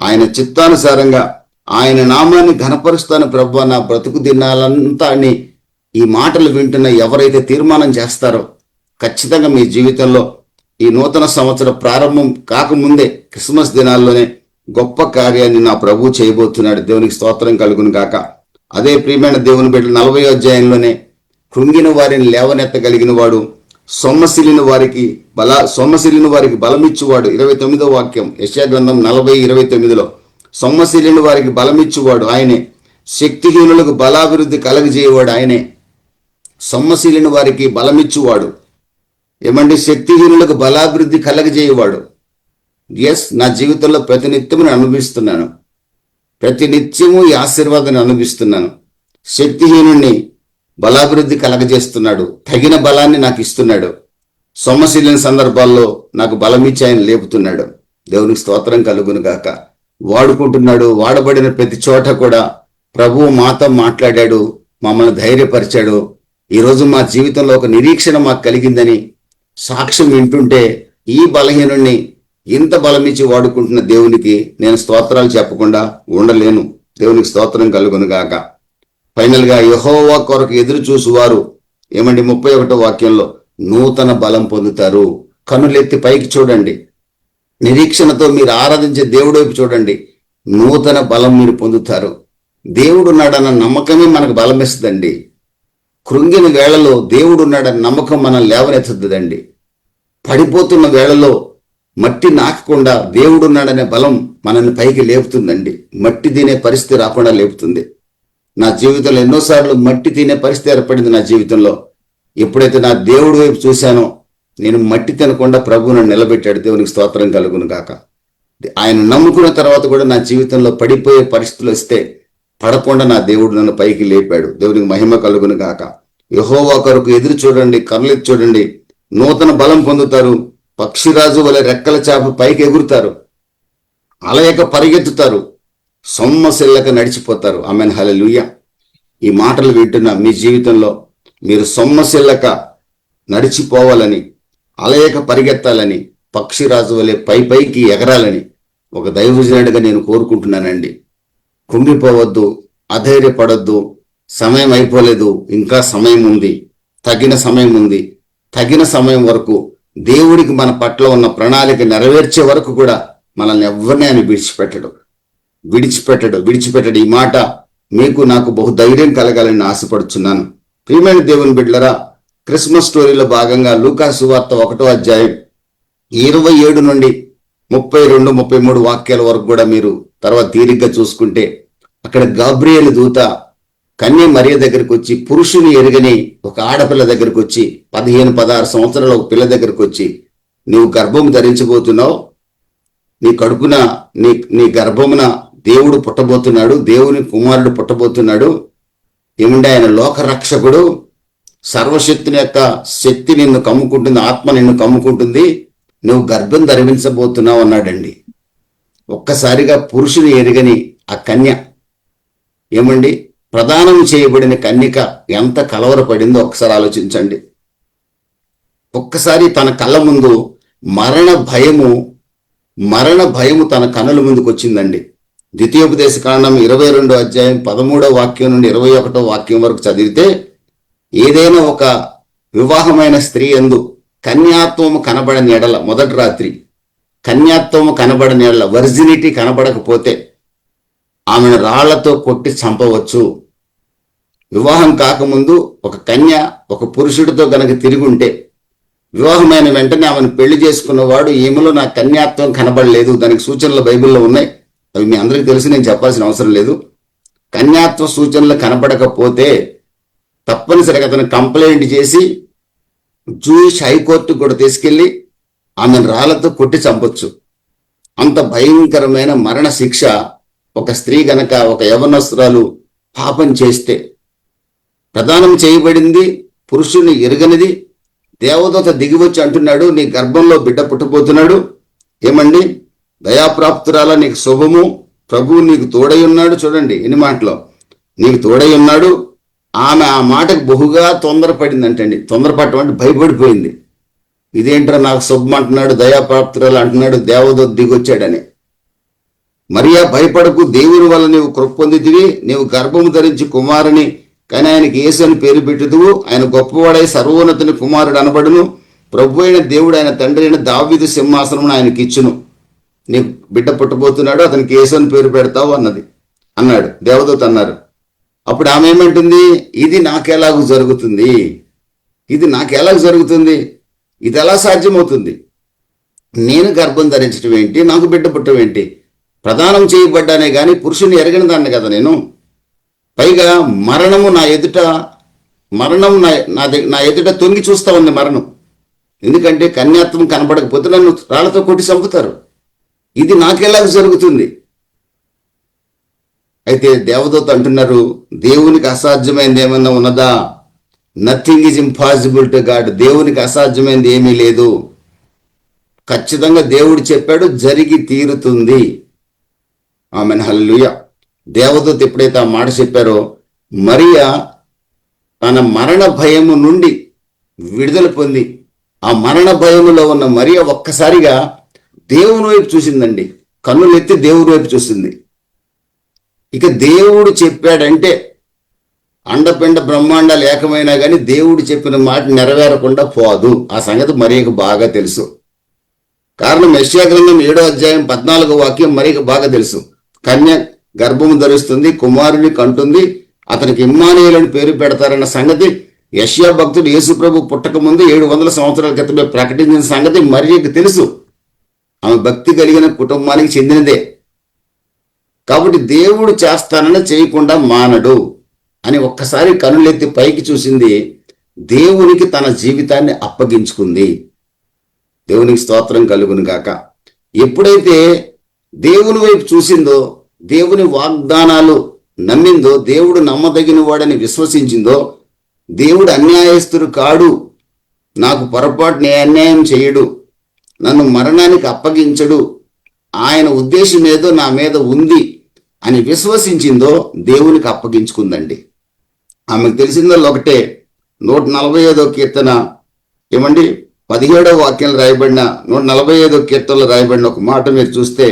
ఆయన చిత్తానుసారంగా ఆయన నామాన్ని ఘనపరుస్తాను ప్రభువా, నా బ్రతుకు దినాలంతా అని ఈ మాటలు వింటున్న ఎవరైతే తీర్మానం చేస్తారో ఖచ్చితంగా మీ జీవితంలో ఈ నూతన సంవత్సర ప్రారంభం కాకముందే క్రిస్మస్ దినాల్లోనే గొప్ప కార్యాన్ని నా ప్రభు చేయబోతున్నాడు. దేవునికి స్తోత్రం కలుగును గాక. అదే ప్రియమైన దేవుని బిడ్డలు 40వ అధ్యాయంలోనే కృంగిన వారిని లేవనెత్తగలిగిన వాడు, సొమ్మసిలిన వారికి బలమిచ్చువాడు. 29వ వాక్యం యెషయా గ్రంథం 40:29లో సొమ్మసిలిన వారికి బలమిచ్చువాడు ఆయనే, శక్తిహీనులకు బలాభివృద్ధి కలగజేయవాడు ఆయనే. సొమ్మసిలిన వారికి బలమిచ్చువాడు, ఏమంటే శక్తిహీనులకు బలాభివృద్ధి కలగజేయవాడు. ఎస్, నా జీవితంలో ప్రతినిత్యము నేను అనుభవిస్తున్నాను, ప్రతినిత్యము ఈ ఆశీర్వాదాన్ని అనుభవిస్తున్నాను. శక్తిహీనుణ్ణి బలాభివృద్ధి కలగజేస్తున్నాడు, తగిన బలాన్ని నాకు ఇస్తున్నాడు. సొమ్మశీలిన సందర్భాల్లో నాకు బలమిచ్చి ఆయన లేపుతున్నాడు. దేవునికి స్తోత్రం కలుగును గాక. వాడుకుంటున్నాడు. వాడబడిన ప్రతి చోట కూడా ప్రభువు మాతో మాట్లాడాడు, మమ్మల్ని ధైర్యపరిచాడు. ఈరోజు మా జీవితంలో ఒక నిరీక్షణ మాకు కలిగిందని సాక్ష్యం వింటుంటే ఈ బలహీనుణ్ణి ఇంత బలమిచ్చి వాడుకుంటున్న దేవునికి నేను స్తోత్రాలు చెప్పకుండా ఉండలేను. దేవునికి స్తోత్రం కలుగును గాక. ఫైనల్ గా యెహోవా కొరకు ఎదురు చూసువారు ఏమండి 31వ వాక్యంలో నూతన బలం పొందుతారు. కనులెత్తి పైకి చూడండి, నిరీక్షణతో మీరు ఆరాధించే దేవుడి వైపు చూడండి, నూతన బలం మీరు పొందుతారు. దేవుడు ఉన్నాడన్న నమ్మకమే మనకు బలం ఇస్తుందండి. కృంగిన వేళలో దేవుడు ఉన్నాడన్న నమ్మకం మనం లేవనెత్తుతుందండి. పడిపోతున్న వేళలో మట్టి నాకకుండా దేవుడున్నాడనే బలం మనల్ని పైకి లేపుతుందండి. మట్టి తినే పరిస్థితి రాకుండా లేపుతుంది. నా జీవితంలో ఎన్నోసార్లు మట్టి తినే పరిస్థితి ఏర్పడింది. నా జీవితంలో ఎప్పుడైతే నా దేవుడి వైపు చూశానో నేను మట్టి తినకుండా ప్రభువు నన్ను నిలబెట్టాడు. దేవునికి స్తోత్రం కలుగును గాక. ఆయన నమ్ముకున్న తర్వాత కూడా నా జీవితంలో పడిపోయే పరిస్థితులు వస్తే పడకుండా నా దేవుడు నన్ను పైకి లేపాడు. దేవునికి మహిమ కలుగును గాక. యెహోవా కొరకు ఎదురు చూడండి, కనులెత్తి చూడండి, నూతన బలం పొందుతారు. పక్షిరాజు వలె రెక్కల చాప పైకి ఎగురుతారు, అలయక పరిగెత్తుతారు, సొమ్మసిల్లక నడిచిపోతారు. ఆమెన్, హల్లెలూయా. ఈ మాటలు వింటున్న మీ జీవితంలో మీరు సొమ్మసిల్లక నడిచిపోవాలని, అలయక పరిగెత్తాలని, పక్షిరాజు వలె పైకి ఎగరాలని ఒక దైవజనుడిగా నేను కోరుకుంటున్నానండి. కుంగిపోవద్దు, అధైర్యపడద్దు. సమయం అయిపోలేదు, ఇంకా సమయం ఉంది, తగిన సమయం ఉంది. తగిన సమయం వరకు దేవుడికి మన పట్ల ఉన్న ప్రణాళిక నెరవేర్చే వరకు కూడా మనల్ని ఎవరిని ఆయన విడిచిపెట్టడు. ఈ మాట మీకు నాకు బహు ధైర్యం కలగాలని ఆశపడుచున్నాను. ప్రియమైన దేవుని బిడ్డలరా, క్రిస్మస్ స్టోరీలో భాగంగా లూకా సువార్త 1వ అధ్యాయం 27 నుండి 32, 33 వాక్యాల వరకు కూడా మీరు తర్వాత తీరిగ్గా చూసుకుంటే అక్కడ గాబ్రియేలు దూత కన్య మరియ దగ్గరికి వచ్చి, పురుషుని ఎరుగని ఒక ఆడపిల్ల దగ్గరికి వచ్చి, 15-16 సంవత్సరాల ఒక పిల్ల దగ్గరికి వచ్చి, నీవు గర్భం ధరించబోతున్నావు, నీ కడుపున నీ గర్భమున దేవుడు పుట్టబోతున్నాడు, దేవుని కుమారుడు పుట్టబోతున్నాడు. ఏమంటే ఆయన లోకరక్షకుడు, సర్వశక్తిని యొక్క శక్తి నిన్ను కమ్ముకుంటుంది, ఆత్మ నిన్ను కమ్ముకుంటుంది, నువ్వు గర్భం ధరించబోతున్నావు అన్నాడండి. ఒక్కసారిగా పురుషుని ఎరుగని ఆ కన్య, ఏమండి ప్రదానం చేయబడిన కన్యక ఎంత కలవరపడిందో ఒకసారి ఆలోచించండి. ఒక్కసారి తన కళ్ళ ముందు మరణ భయము తన కన్నుల ముందుకు వచ్చిందండి. ద్వితీయోపదేశ కాండం 22వ అధ్యాయం 13వ వాక్యం నుండి 21వ వాక్యం వరకు చదివితే, ఏదైనా ఒక వివాహమైన స్త్రీ యందు కన్యాత్వము కనబడని ఎడల, మొదటి రాత్రి కన్యాత్వము కనబడని ఎడల, వర్జినిటీ కనబడకపోతే ఆమెను రాళ్లతో కొట్టి చంపవచ్చు. వివాహం కాకముందు ఒక కన్య ఒక పురుషుడితో గనక తిరిగి ఉంటే, వివాహమైన వెంటనే ఆమెను పెళ్లి చేసుకున్నవాడు, ఈమెలో నా కన్యాత్వం కనబడలేదు, దానికి సూచనలు బైబిల్లో ఉన్నాయి, అవి మీ అందరికీ తెలిసి నేను చెప్పాల్సిన అవసరం లేదు. కన్యాత్వ సూచనలు కనపడకపోతే తప్పనిసరిగా అతను కంప్లైంట్ చేసి జూయిష్ హైకోర్టు కూడా తీసుకెళ్లి ఆమెను రాళ్లతో కొట్టి చంపొచ్చు. అంత భయంకరమైన మరణ శిక్ష ఒక స్త్రీ గనక, ఒక యవనస్తురాలు పాపం చేస్తే. ప్రదానం చేయబడింది, పురుషుని ఎరుగనిది. దేవదూత దిగివచ్చి అంటున్నాడు, నీ గర్భంలో బిడ్డ పుట్టబోతున్నాడు. ఏమండి, దయాప్రాప్తురాల నీకు శుభము, ప్రభువు నీకు తోడై ఉన్నాడు. చూడండి ఎన్ని మాటలు, నీకు తోడై ఉన్నాడు. ఆమె ఆ మాటకు బహుగా తొందరపడిందంటండి. తొందరపడటం అంటే భయపడిపోయింది. ఇదేంట్రా నాకు శుభం అంటున్నాడు, దయాప్రాప్తురాలు అంటున్నాడు, దేవదూత దిగొచ్చాడని. మరియా భయపడకు, దేవుని వల్ల నీవు కృప పొందితివి, నీవు గర్భము ధరించి కుమారుని కానీ ఆయనకి యేసు అని పేరు పెట్టుదువు. ఆయన గొప్పవాడై సర్వోన్నతుని కుమారుడు అనబడును. ప్రభు అయిన దేవుడు ఆయన తండ్రి అయిన దావీదు సింహాసనం ఆయనకి ఇచ్చును. నీకు బిడ్డ పుట్టబోతున్నాడు, అతనికి యేసు అని పేరు పెడతావు అన్నాడు దేవదూత అన్నారు. అప్పుడు ఆమె ఏమంటుంది, ఇది నాకెలాగూ జరుగుతుంది, ఇది నాకెలాగూ జరుగుతుంది, ఇది ఎలా సాధ్యమవుతుంది? నేను గర్భం ధరించడం ఏంటి, నాకు బిడ్డ పుట్టడం ఏంటి? ప్రదానం చేయబడ్డానే కానీ పురుషుని ఎరగని దాన్ని కదా నేను. పైగా మరణము నా ఎదుట, మరణం నా ఎదుట తొంగి చూస్తా ఉంది మరణం. ఎందుకంటే కన్యాత్వం కనబడకపోతే నన్ను రాళ్లతో కొట్టి చంపుతారు. ఇది నాకెలా జరుగుతుంది? అయితే దేవదూత అంటున్నారు, దేవునికి అసాధ్యమైనది ఏమన్నా ఉన్నదా? Nothing is impossible to God. దేవునికి అసాధ్యమైనది ఏమీ లేదు. ఖచ్చితంగా దేవుడు చెప్పాడు, జరిగి తీరుతుంది. ఆమెన్, హల్లెలూయా. దేవదూత ఎప్పుడైతే ఆ మాట చెప్పారో, మరియా తన మరణ భయము నుండి విడుదల పొంది, ఆ మరణ భయములో ఉన్న మరియా ఒక్కసారిగా దేవుని వైపు చూసిందండి. కన్నులెత్తి దేవుని వైపు చూసింది. ఇక దేవుడు చెప్పాడంటే అండపిండ బ్రహ్మాండాలు ఏకమైనా కానీ దేవుడు చెప్పిన మాట నెరవేరకుండా పోదు. ఆ సంగతి మరియకు బాగా తెలుసు. కారణం యెషయా గ్రంథం 7వ అధ్యాయం 14వ వాక్యం మరియకు బాగా తెలుసు. కన్య గర్భము ధరిస్తుంది, కుమారుని కంటుంది, అతనికి ఇమ్మానుయేలు అని పేరు పెడతారన్న సంగతి యెషయా భక్తుడు యేసుప్రభు పుట్టక ముందు 700 సంవత్సరాల క్రితమే ప్రకటించిన సంగతి మరియకు తెలుసు. ఆమె భక్తి కలిగిన కుటుంబానికి చెందినదే. కాబట్టి దేవుడు చేస్తానని చేయకుండా మానడు అని ఒక్కసారి కనులెత్తి పైకి చూసింది. దేవునికి తన జీవితాన్ని అప్పగించుకుంది. దేవునికి స్తోత్రం కలుగును గాక. ఎప్పుడైతే దేవుని వైపు చూసిందో, దేవుని వాగ్దానాలు నమ్మిందో, దేవుడు నమ్మదగిన వాడని విశ్వసించిందో, దేవుడు అన్యాయస్తుడు కాడు, నాకు పొరపాటుని అన్యాయం చేయడు, నన్ను మరణానికి అప్పగించడు, ఆయన ఉద్దేశం ఏదో నా మీద ఉంది అని విశ్వసించిందో దేవునికి అప్పగించుకుందండి. ఆమెకు తెలిసిందో ఒకటే, 145వ కీర్తన ఏమండి 17వ వాక్యం రాయబడిన 145వ కీర్తనలో రాయబడిన ఒక మాట మీరు చూస్తే,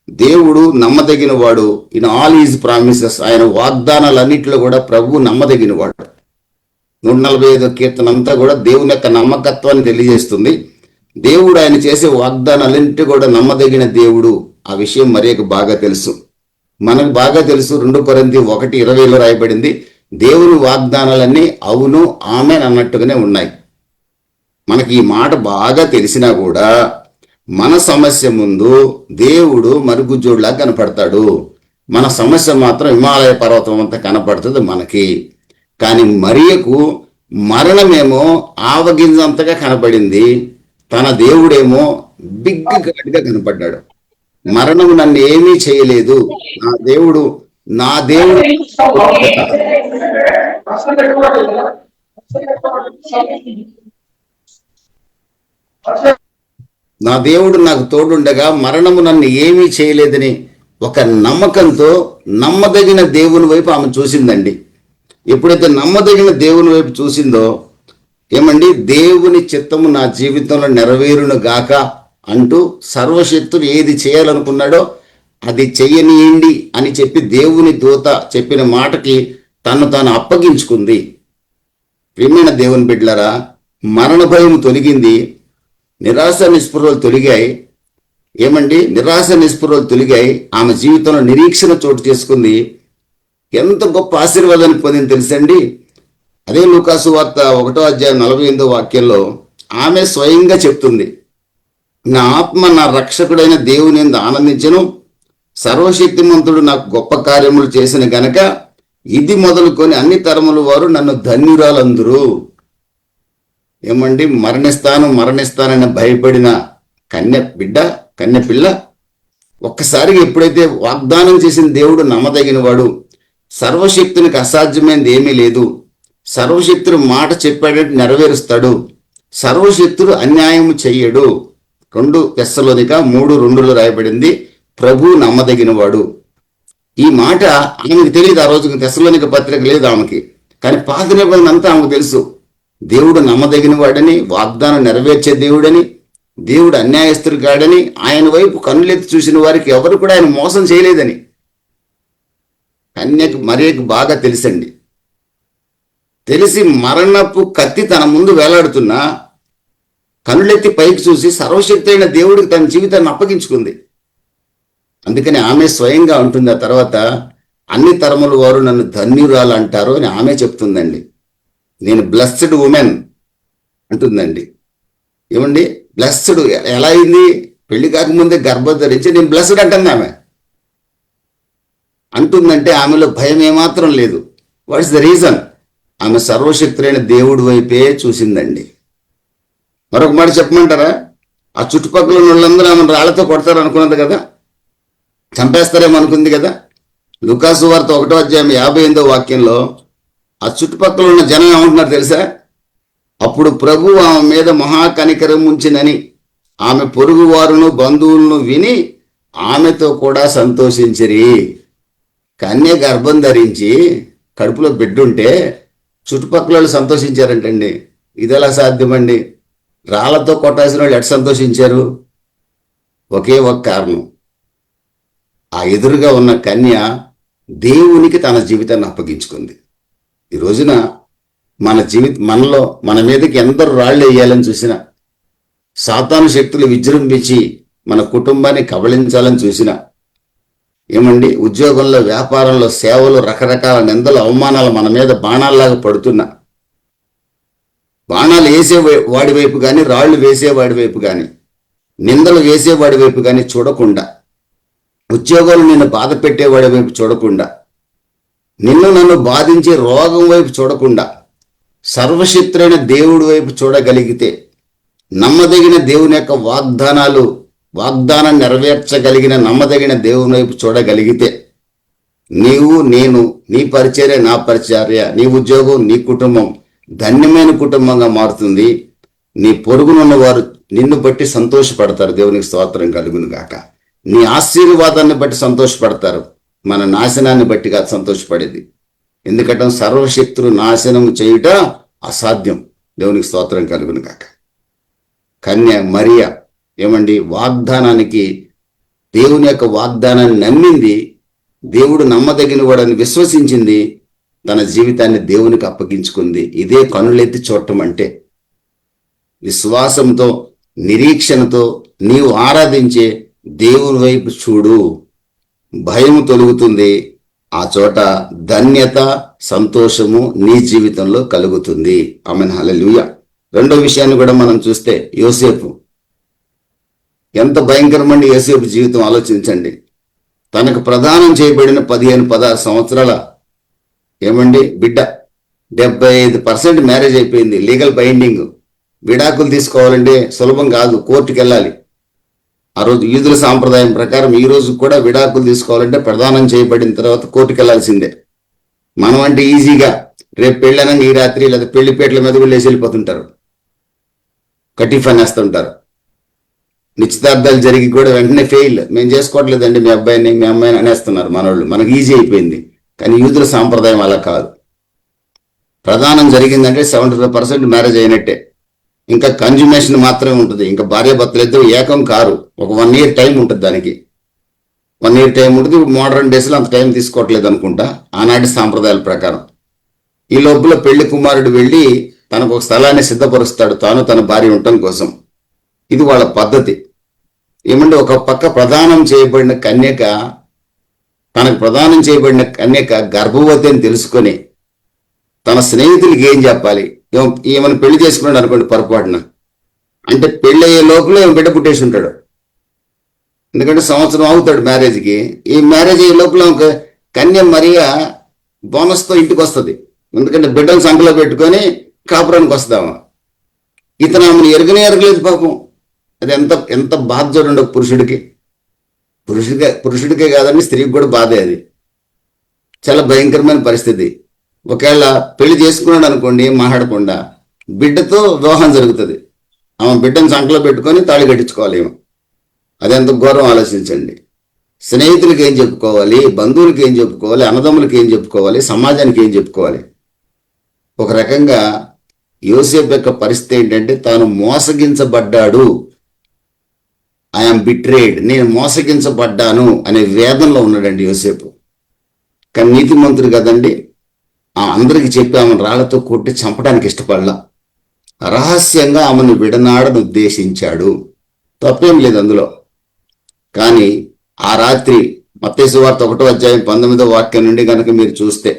దేవుడు నమ్మదగిన వాడు, ఇన్ ఆల్ ఈజ్ ప్రామిసెస్. ఆయన వాగ్దానాలన్నింటిలో కూడా ప్రభువు నమ్మదగిన వాడు. 145వ కీర్తన అంతా కూడా దేవుని యొక్క నమ్మకత్వాన్ని తెలియజేస్తుంది. దేవుడు ఆయన చేసే వాగ్దానాలన్నింటి కూడా నమ్మదగిన దేవుడు. ఆ విషయం మరియకు బాగా తెలుసు, మనకు బాగా తెలుసు. 2 కొరింథీ 1:20 రాయబడింది, దేవుని వాగ్దానాలన్నీ అవును ఆమెన్ అన్నట్టుగానే ఉన్నాయి. మనకి ఈ మాట బాగా తెలిసినా కూడా మన సమస్య ముందు దేవుడు మరుగుజ్జోడులా కనపడతాడు. మన సమస్య మాత్రం హిమాలయ పర్వతం అంతా కనపడుతుంది మనకి. కానీ మరియకు మరణమేమో ఆవగింజంతగా కనపడింది, తన దేవుడేమో బిగ్ ఘాట్గా కనపడ్డాడు. మరణం నన్ను ఏమీ చేయలేదు, నా దేవుడు నా దేవుడు నాకు తోడుండగా మరణము నన్ను ఏమీ చేయలేదని ఒక నమ్మకంతో నమ్మదగిన దేవుని వైపు ఆమె చూసిందండి. ఎప్పుడైతే నమ్మదగిన దేవుని వైపు చూసిందో, ఏమండి, దేవుని చిత్తము నా జీవితంలో నెరవేరును గాక అంటూ సర్వశక్తుడు ఏది చేయాలనుకున్నాడో అది చెయ్యనియండి అని చెప్పి దేవుని దూత చెప్పిన మాటకి తను తాను అప్పగించుకుంది. ప్రియమైన దేవుని బిడ్డలారా, మరణ భయం తొలగింది, నిరాశ నిస్పృహలు తొలిగాయి. ఏమండి, నిరాశ నిస్పృహలు తొలిగాయి. ఆమె జీవితంలో నిరీక్షణ చోటు చేసుకుంది. ఎంత గొప్ప ఆశీర్వాదాన్ని పొందింది తెలుసండి. అదే లూకాసు వార్త 1వ అధ్యాయం 48వ వాక్యంలో ఆమె స్వయంగా చెప్తుంది, నా ఆత్మ నా రక్షకుడైన దేవుని యందు ఆనందించెను, సర్వశక్తిమంతుడు నాకు గొప్ప కార్యములు చేసిన గనక ఇది మొదలుకొని అన్ని తరముల వారు నన్ను ధన్యురాలందురు. ఏమండి, మరణిస్తానని భయపడిన కన్య పిల్ల ఒక్కసారిగా ఎప్పుడైతే వాగ్దానం చేసిన దేవుడు నమ్మదగిన వాడు, సర్వశక్తునికి అసాధ్యమైనది ఏమీ లేదు, సర్వశక్తుడు మాట చెప్పాడంటే నెరవేరుస్తాడు, సర్వశక్తుడు అన్యాయం చెయ్యడు. 2 తెస్సలోనిక 3:2 రాయబడింది, ప్రభు నమ్మదగిన వాడు. ఈ మాట ఆమెకు తెలియదు. ఆ రోజు తెస్సలోనిక పత్రిక లేదు ఆమెకి, కానీ పాత నిబంధన అంతా ఆమెకు తెలుసు. దేవుడు నమ్మదగిన వాడని, వాగ్దానం నెరవేర్చే దేవుడని, దేవుడు అన్యాయస్తుడు కాడని, ఆయన వైపు కన్నులెత్తి చూసిన వారికి ఎవరు కూడా ఆయన మోసం చేయలేదని మరియకు బాగా తెలుసండి. తెలిసి మరణపు కత్తి తన ముందు వేలాడుతున్నా కన్నులెత్తి పైకి చూసి సర్వశక్తి అయిన దేవుడికి తన జీవితాన్ని అప్పగించుకుంది. అందుకని ఆమె స్వయంగా ఉంటుంది. ఆ తర్వాత అన్ని తరముల వారు నన్ను ధన్యురాలు అంటారు అని ఆమె చెప్తుందండి. నేను బ్లెస్డ్ ఉమెన్ అంటుందండి. ఏమండి, బ్లెస్డ్ ఎలా అయింది? పెళ్లి కాకముందే గర్భం ధరించి నేను బ్లెస్డ్ అంటుంది ఆమె. అంటుందంటే ఆమెలో భయం ఏమాత్రం లేదు. What is the reason? ఆమె సర్వశక్తులైన దేవుడి వైపే చూసిందండి. మరొక మాట చెప్పమంటారా? ఆ చుట్టుపక్కల వాళ్ళందరూ ఆమెను రాళ్లతో కొడతారు అనుకున్నది కదా, చంపేస్తారేమో అనుకుంది కదా. లూకాసు వార్త 1వ అధ్యాయం 58వ వాక్యంలో ఆ చుట్టుపక్కల ఉన్న జనం ఏమంటున్నారు తెలుసా? అప్పుడు ప్రభు ఆమె మీద మహాకనికరం ఉంచినని ఆమె పొరుగు వారును బంధువులను విని ఆమెతో కూడా సంతోషించిరి. కన్య గర్భం ధరించి కడుపులో బిడ్డుంటే చుట్టుపక్కల వాళ్ళు సంతోషించారంటండి. ఇది ఎలా సాధ్యమండి? రాళ్లతో కొట్టాల్సిన వాళ్ళు ఎట్ సంతోషించారు? ఒకే ఒక కారణం, ఆ ఎదురుగా ఉన్న కన్య దేవునికి తన జీవితాన్ని అప్పగించుకుంది. ఈ రోజున మనలో మన మీదకి ఎందరు రాళ్ళు వేయాలని చూసినా, సాతాను శక్తులు విజృంభించి మన కుటుంబాన్ని కబళించాలని చూసినా, ఏమండి, ఉద్యోగంలో, వ్యాపారంలో, సేవలు, రకరకాల నిందలు, అవమానాలు మన మీద బాణాల్లాగా పడుతున్నా, బాణాలు వేసేవాడి వైపు కానీ, రాళ్లు వేసేవాడి వైపు కానీ, నిందలు వేసేవాడి వైపు కానీ చూడకుండా, ఉద్యోగాలు నిన్ను బాధ పెట్టేవాడి వైపు చూడకుండా, నన్ను బాధించే రోగం వైపు చూడకుండా, సర్వశక్తులైన దేవుడి వైపు చూడగలిగితే, నమ్మదగిన దేవుని యొక్క వాగ్దానం నెరవేర్చగలిగిన నమ్మదగిన దేవుని వైపు చూడగలిగితే, నేను, నీ పరిచర్య, నా పరిచర్య, నీ ఉద్యోగం, నీ కుటుంబం ధన్యమైన కుటుంబంగా మారుతుంది. నీ పొరుగునున్న వారు నిన్ను బట్టి సంతోషపడతారు. దేవునికి స్తోత్రం కలుగును గాక. నీ ఆశీర్వాదాన్ని బట్టి సంతోషపడతారు, మన నాశనాన్ని బట్టి కాదు సంతోషపడేది. ఎందుకంటే సర్వశక్తులు నాశనం చేయుట అసాధ్యం. దేవునికి స్తోత్రం కలుగును గాక. కన్య మరియ ఏమండి, వాగ్దానానికి, దేవుని యొక్క వాగ్దానాన్ని నమ్మింది, దేవుడు నమ్మదగిన వాడని విశ్వసించింది, తన జీవితాన్ని దేవునికి అప్పగించుకుంది. ఇదే కనులెత్తి చూడటం అంటే. విశ్వాసంతో, నిరీక్షణతో నీవు ఆరాధించే దేవుని వైపు చూడు, భయం తొలుగుతుంది. ఆ చోట ధన్యత, సంతోషము నీ జీవితంలో కలుగుతుంది. ఆమేన్, హల్లెలూయా. రెండో విషయాన్ని కూడా మనం చూస్తే, యోసేపు ఎంత భయంకరమండి. యోసేపు జీవితం ఆలోచించండి. తనకు ప్రదానం చేయబడిన 15-16 సంవత్సరాల ఏమండి బిడ్డ, 75% మ్యారేజ్ అయిపోయింది, లీగల్ బైండింగ్. విడాకులు తీసుకోవాలంటే సులభం కాదు, కోర్టుకు వెళ్ళాలి. ఆ రోజు యూదుల సాంప్రదాయం ప్రకారం ఈ రోజు కూడా విడాకులు తీసుకోవాలంటే ప్రదానం చేయబడిన తర్వాత కోర్టుకు వెళ్లాల్సిందే. మనం అంటే ఈజీగా రేపు పెళ్ళనంగా ఈ రాత్రి లేదా పెళ్లిపేటల మీద కూడా లేచి వెళ్ళిపోతుంటారు, కటిఫ్ అనేస్తుంటారు. నిశ్చితార్థాలు జరిగి కూడా వెంటనే ఫెయిల్, మేము చేసుకోవట్లేదండి మీ అబ్బాయిని, మీ అమ్మాయిని అనేస్తున్నారు మనోళ్ళు. మనకు ఈజీ అయిపోయింది. కానీ యూదుల సాంప్రదాయం అలా కాదు. ప్రదానం జరిగిందంటే 75% మ్యారేజ్ అయినట్టే. ఇంకా కన్జ్యూమేషన్ మాత్రమే ఉంటుంది. ఇంకా భార్యాభర్తలు ఇద్దరు ఏకం కారు. ఒక 1 year టైం ఉంటుంది దానికి. 1 year టైం ఉంటుంది. మోడర్న్ డేస్లో అంత టైం తీసుకోవట్లేదు అనుకుంటా, ఆనాటి సాంప్రదాయాల ప్రకారం. ఈ లోపల పెళ్లి కుమారుడు వెళ్ళి తనకు ఒక స్థలాన్ని సిద్ధపరుస్తాడు, తాను తన భార్య ఉండటం కోసం. ఇది వాళ్ళ పద్ధతి. ఏమంటే ఒక పక్క ప్రదానం చేయబడిన కన్యక, తనకు ప్రదానం చేయబడిన కన్యక గర్భవతి అని తెలుసుకొని తన స్నేహితులకి ఏం చెప్పాలి? ఏమైనా పెళ్లి చేసుకున్నాడు అనుకోండి పొరపాటున, అంటే పెళ్ళి అయ్యే లోపల బిడ్డ పుట్టేసి ఉంటాడు. ఎందుకంటే సంవత్సరం అవుతాడు మ్యారేజ్కి. ఈ మ్యారేజ్ అయ్యే లోపల ఒక కన్య మరియా బోనస్తో ఇంటికి వస్తుంది. ఎందుకంటే బిడ్డను సంకలో పెట్టుకొని కాపురానికి వస్తాము. ఇతను ఆమెను ఎరగలేదు పాపం. అది ఎంత ఎంత బాధ చూడండి ఒక పురుషుడికే కాదండి, స్త్రీకి కూడా బాధే. అది చాలా భయంకరమైన పరిస్థితి. ఒకవేళ పెళ్లి చేసుకున్నాడు అనుకోండి, మాట్లాడకుండా బిడ్డతో వివాహం జరుగుతుంది. ఆమె బిడ్డను సంకలో పెట్టుకొని తాళి కట్టించుకోవాలి ఏమో. అదెంత ఘోరం ఆలోచించండి. స్నేహితులకి ఏం చెప్పుకోవాలి, బంధువులకి ఏం చెప్పుకోవాలి, అన్నదమ్ములకి ఏం చెప్పుకోవాలి, సమాజానికి ఏం చెప్పుకోవాలి. ఒక రకంగా యోసేపు యొక్క పరిస్థితి ఏంటంటే తాను మోసగించబడ్డాడు. ఐఎమ్ బిట్రేడ్, నేను మోసగించబడ్డాను అనే వేదనలో ఉన్నాడండి యోసేపు. కానీ నీతిమంతుడు కదండి, అందరికి చెప్పి ఆమెను రాళ్లతో కొట్టి చంపడానికి ఇష్టపడలా. రహస్యంగా ఆమెను విడనాడను ఉద్దేశించాడు. తప్పేం లేదు అందులో. కానీ ఆ రాత్రి మత్తయి సువార్త 1వ అధ్యాయం 19వ వాక్యం నుండి కనుక మీరు చూస్తే,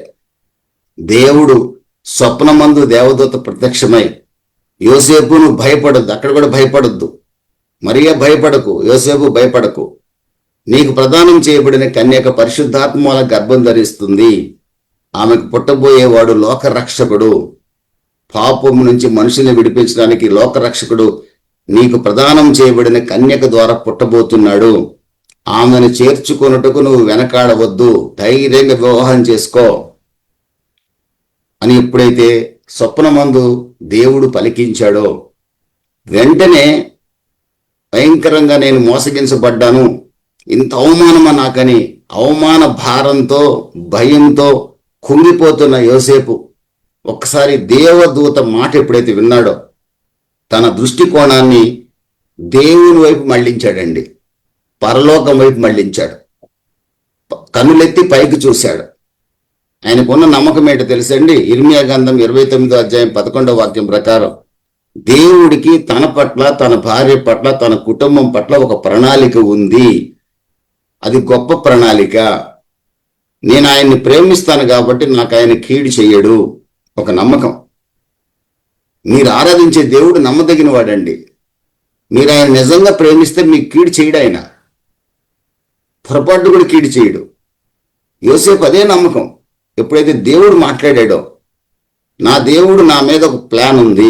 దేవుడు స్వప్నమందు దేవదూత ప్రత్యక్షమై, యోసేపు నువ్వు భయపడొద్దు, అక్కడ కూడా భయపడొద్దు, మరియా భయపడకు, యోసేపు భయపడకు, నీకు ప్రదానం చేయబడిన కన్యక పరిశుద్ధాత్మ మూల గర్భం ధరిస్తుంది, ఆమెకు పుట్టబోయేవాడు లోకరక్షకుడు, పాపం నుంచి మనుషుల్ని విడిపించడానికి లోకరక్షకుడు నీకు ప్రదానం చేయబడిన కన్యక ద్వారా పుట్టబోతున్నాడు, ఆమెను చేర్చుకొనుటకు నువ్వు వెనకాడవద్దు, ధైర్యంగా వివాహం చేసుకో అని ఎప్పుడైతే స్వప్నమందు దేవుడు పలికించాడో, వెంటనే భయంకరంగా నేను మోసగించబడ్డాను, ఇంత అవమానమా నాకని అవమాన భారంతో భయంతో కుంగిపోతున్న యోసేపు ఒక్కసారి దేవదూత మాట ఎప్పుడైతే విన్నాడో తన దృష్టికోణాన్ని దేవుని వైపు మళ్లించాడండి. పరలోకం వైపు మళ్లించాడు. కన్నులెత్తి పైకి చూశాడు. ఆయనకున్న నమ్మకం ఏంటో తెలుసండి. ఇర్మియా గ్రంథం 29వ అధ్యాయం 11వ వాక్యం ప్రకారం దేవుడికి తన పట్ల, తన భార్య పట్ల, తన కుటుంబం పట్ల ఒక ప్రణాళిక ఉంది. అది గొప్ప ప్రణాళిక. నేను ఆయన్ని ప్రేమిస్తాను కాబట్టి నాకు ఆయన కీడు చెయ్యడు. ఒక నమ్మకం. మీరు ఆరాధించే దేవుడు నమ్మదగిన వాడండి. మీరు ఆయన నిజంగా ప్రేమిస్తే మీకు కీడు చేయడు. ఆయన పొరపాటు కూడా కీడు చేయడు. యోసేపు అదే నమ్మకం. ఎప్పుడైతే దేవుడు మాట్లాడాడో, నా దేవుడు నా మీద ఒక ప్లాన్ ఉంది,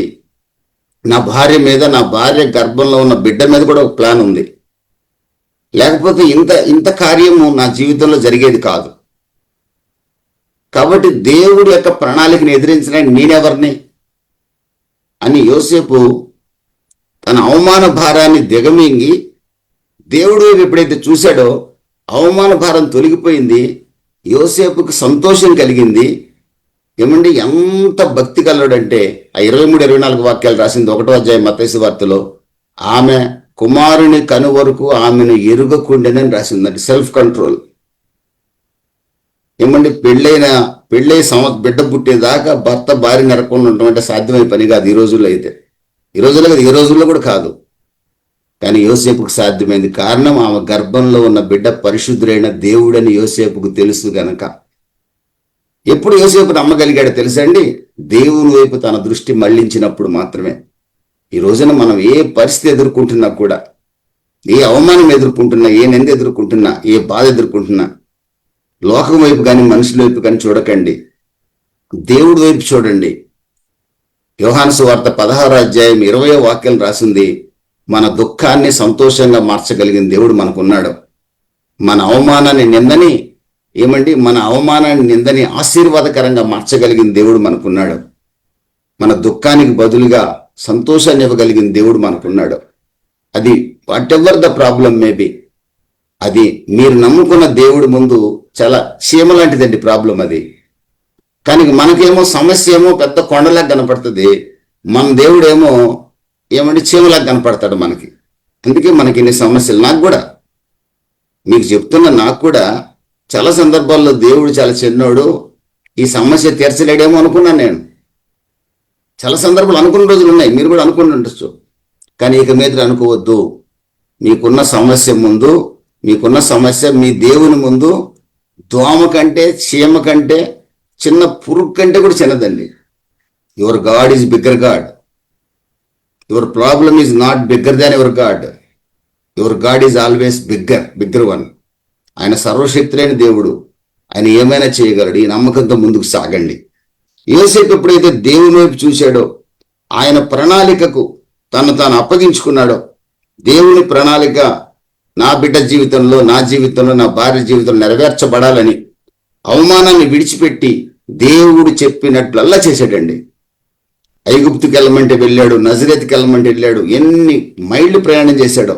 నా భార్య మీద, నా భార్య గర్భంలో ఉన్న బిడ్డ మీద కూడా ఒక ప్లాన్ ఉంది, లేకపోతే ఇంత కార్యము నా జీవితంలో జరిగేది కాదు. కాబట్టి దేవుడి యొక్క ప్రణాళికను ఎదిరించడానికి నేనెవరిని అని యోసేపు తన అవమాన భారాన్ని దిగమింగి దేవుడు ఎప్పుడైతే చూశాడో అవమాన భారం తొలగిపోయింది. యోసేపుకు సంతోషం కలిగింది. ఏమండి ఎంత భక్తి కలడంటే ఆ 23-24 వాక్యాలు రాసింది 1వ అధ్యాయం మత్తయి సువార్తలో, ఆమె కుమారుని కను వరకు ఆమెను ఎరుగకుండెనని రాసిందండి. Self control. ఏమండి పెళ్ళై బిడ్డ పుట్టేదాకా భర్త భార్య నరకుండా ఉండటం అంటే సాధ్యమైన పని కాదు ఈ రోజుల్లో. అయితే ఈ రోజుల్లో కూడా కాదు. కానీ యోసేపుకు సాధ్యమైంది. కారణం ఆమె గర్భంలో ఉన్న బిడ్డ పరిశుద్ధుడైన దేవుడని యోసేపుకు తెలుసు గనక. ఎప్పుడు యోసేపు నమ్మగలిగాడో తెలుసండి, దేవుని వైపు తన దృష్టి మళ్లించినప్పుడు మాత్రమే. ఈ రోజున మనం ఏ పరిస్థితి ఎదుర్కొంటున్నా కూడా, ఏ అవమానం ఎదుర్కొంటున్నా, ఏ నింద ఎదుర్కొంటున్నా, ఏ బాధ ఎదుర్కొంటున్నా, లోకం వైపు కానీ మనుషుల వైపు కానీ చూడకండి, దేవుడి వైపు చూడండి. యోహాను సువార్త 16వ అధ్యాయం 20వ వాక్యం రాసింది, మన దుఃఖాన్ని సంతోషంగా మార్చగలిగిన దేవుడు మనకున్నాడు. మన అవమానాన్ని నిందని ఆశీర్వాదకరంగా మార్చగలిగిన దేవుడు మనకున్నాడు. మన దుఃఖానికి బదులుగా సంతోషాన్ని ఇవ్వగలిగిన దేవుడు మనకున్నాడు. అది what ever the problem maybe, అది మీరు నమ్ముకున్న దేవుడి ముందు చాలా చీమ లాంటిదండి ప్రాబ్లం అది. కానీ మనకేమో సమస్య ఏమో పెద్ద కొండలాగా కనపడుతుంది, మన దేవుడేమో చీమలాగా కనపడతాడు మనకి. అందుకే మనకి ఇన్ని సమస్యలు. మీకు చెప్తున్న నాకు కూడా చాలా సందర్భాల్లో దేవుడు చాలా చిన్నోడు, ఈ సమస్య తీర్చలేడేమో అనుకున్నాను నేను. చాలా సందర్భాలు అనుకున్న రోజులు ఉన్నాయి, మీరు కూడా అనుకుని ఉండొచ్చు. కానీ ఇక మీద అనుకోవద్దు. మీకున్న సమస్య మీ దేవుని ముందు దోమ కంటే, చీమ కంటే, చిన్న పురుగు కంటే కూడా చిన్నదండి. Your god is bigger god. Your problem is not bigger than your god. Your god is always bigger one. ఆయన సర్వశక్తి లేని దేవుడు, ఆయన ఏమైనా చేయగలడు. ఈ నమ్మకంతో ముందుకు సాగండి. యోసేపు ఎప్పుడైతే దేవుని వైపు చూశాడో, ఆయన ప్రణాళికకు తాను అప్పగించుకున్నాడో, దేవుని ప్రణాళిక నా బిడ్డ జీవితంలో, నా జీవితంలో, నా భార్య జీవితంలో నెరవేర్చబడాలని అవమానాన్ని విడిచిపెట్టి దేవుడు చెప్పినట్లల్లా చేశాడండి. ఐగుప్తుకి వెళ్ళమంటే వెళ్ళాడు, నజరేతుకి వెళ్ళమంటే వెళ్ళాడు, ఎన్ని మైళ్ళు ప్రయాణం చేశాడో.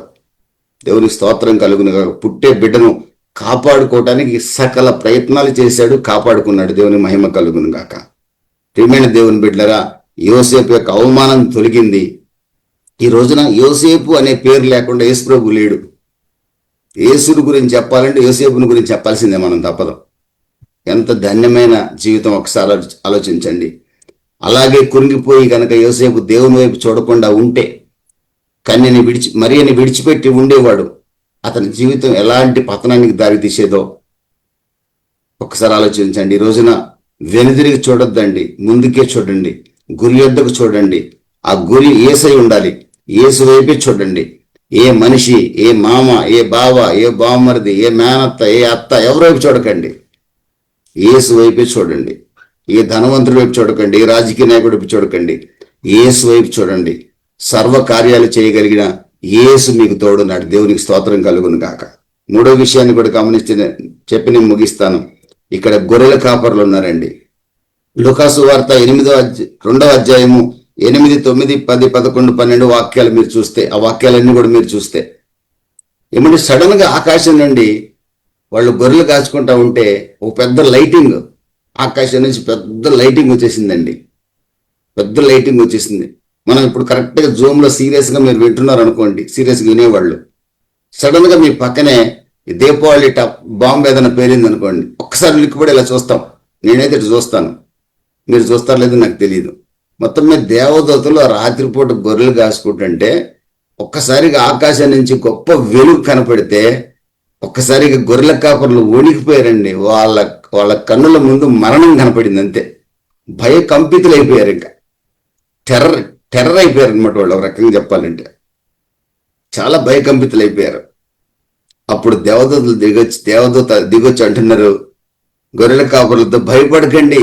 దేవునికి స్తోత్రం కలుగును. పుట్టే బిడ్డను కాపాడుకోవటానికి సకల ప్రయత్నాలు చేశాడు, కాపాడుకున్నాడు. దేవుని మహిమ కలుగును గాక. ప్రియమైన దేవుని బిడ్డలరా, యోసేపు యొక్క అవమానం తొలగింది. ఈ రోజున యోసేపు అనే పేరు లేకుండా యేసుప్రభు లేడు. యేసుని గురించి చెప్పాలంటే యోసేపుని గురించి చెప్పాల్సిందే మనం, తప్పదు. ఎంత ధన్యమైన జీవితం ఒకసారి ఆలోచించండి. అలాగే కురింగిపోయి కనుక యోసేపు దేవుని వైపు చూడకుండా ఉంటే, మరియని విడిచిపెట్టి ఉండేవాడు, అతని జీవితం ఎలాంటి పతనానికి దారి తీసేదో ఒకసారి ఆలోచించండి. ఈ రోజున వెనుదిరిగి చూడొద్దండి, ముందుకే చూడండి, గురి యొద్దకు చూడండి. ఆ గురి యేసై ఉండాలి. యేసు వైపే చూడండి. ఏ మనిషి, ఏ మామ, ఏ బావ, ఏ బామ్మరిది, ఏ మేనత్త, ఏ అత్త, ఎవరి వైపు చూడకండి, యేసు వైపే చూడండి. ఏ ధనవంతుడి వైపు చూడకండి, ఏ రాజకీయ నాయకుడి వైపు చూడకండి, యేసు వైపు చూడండి. సర్వ కార్యాలు చేయగలిగిన యేసు మీకు తోడున్నాడు. దేవునికి స్తోత్రం కలుగును గాక. మూడో విషయాన్ని కూడా గమనిస్తే చెప్పి నేను ముగిస్తాను. ఇక్కడ గొర్రెల కాపర్లు ఉన్నారండి. లూకాసు వార్త 2వ అధ్యాయము 8, 9, 10, 11, 12 వాక్యాలు మీరు చూస్తే, ఆ వాక్యాలన్నీ కూడా మీరు చూస్తే ఏమంటే సడన్ గా ఆకాశం నుండి వాళ్ళు గొర్రెలు కాచుకుంటా ఉంటే ఒక పెద్ద లైటింగ్, ఆకాశం నుంచి పెద్ద లైటింగ్ వచ్చేసిందండి. పెద్ద లైటింగ్ వచ్చేసింది. మనం ఇప్పుడు కరెక్ట్గా జూమ్లో సీరియస్గా మీరు వింటున్నారు అనుకోండి, సీరియస్గా వినేవాళ్ళు. సడన్ గా మీ పక్కనే దీపావళి బాంబు ఏదైనా పేరింది అనుకోండి, ఒక్కసారి లిక్కుపడి ఇలా చూస్తాం. నేనైతే ఇటు చూస్తాను, మీరు చూస్తారు లేదో నాకు తెలియదు. మొత్తం మీద దేవదూతలు రాత్రిపూట గొర్రెలు కాసుకుంటుంటే ఒక్కసారిగా ఆకాశం నుంచి గొప్ప వెలుగు కనపడితే ఒక్కసారిగా గొర్రెల కాపర్లు వణికిపోయారండి. వాళ్ళ కన్నుల ముందు మరణం కనపడింది. అంతే, భయకంపితులు అయిపోయారు. ఇంకా టెర్రర్ అయిపోయారు అనమాట వాళ్ళు. ఒక రకంగా చెప్పాలంటే చాలా భయకంపితులు అయిపోయారు. అప్పుడు దేవదూత దిగొచ్చి అంటున్నారు, గొర్రెల కాపర్లతో భయపడకండి,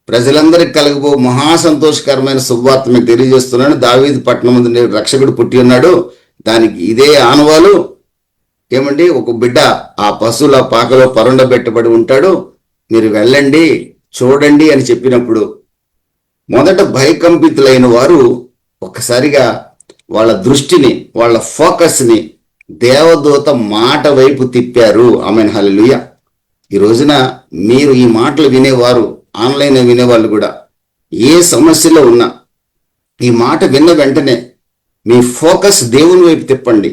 ప్రజలందరికీ కలగబో మహా సంతోషకరమైన శుభవార్త మీకు తెలియజేస్తున్నాను. దావీదు పట్టణం రక్షకుడు పుట్టి ఉన్నాడు. దానికి ఇదే ఆనవాలు. ఏమండి, ఒక బిడ్డ ఆ పశువుల పాకలో పరుండబెట్టబడి ఉంటాడు, మీరు వెళ్ళండి చూడండి అని చెప్పినప్పుడు మొదట భయకంపితులైన వారు ఒక్కసారిగా వాళ్ళ దృష్టిని, వాళ్ళ ఫోకస్ని దేవదూత మాట వైపు తిప్పారు. ఆమేన్, హల్లెలూయా. ఈ రోజున మీరు ఈ మాటలు వినేవారు, ఆన్లైన్ వినేవాళ్ళు కూడా ఏ సమస్యలో ఉన్నా ఈ మాట విన్న వెంటనే మీ ఫోకస్ దేవుని వైపు తిప్పండి,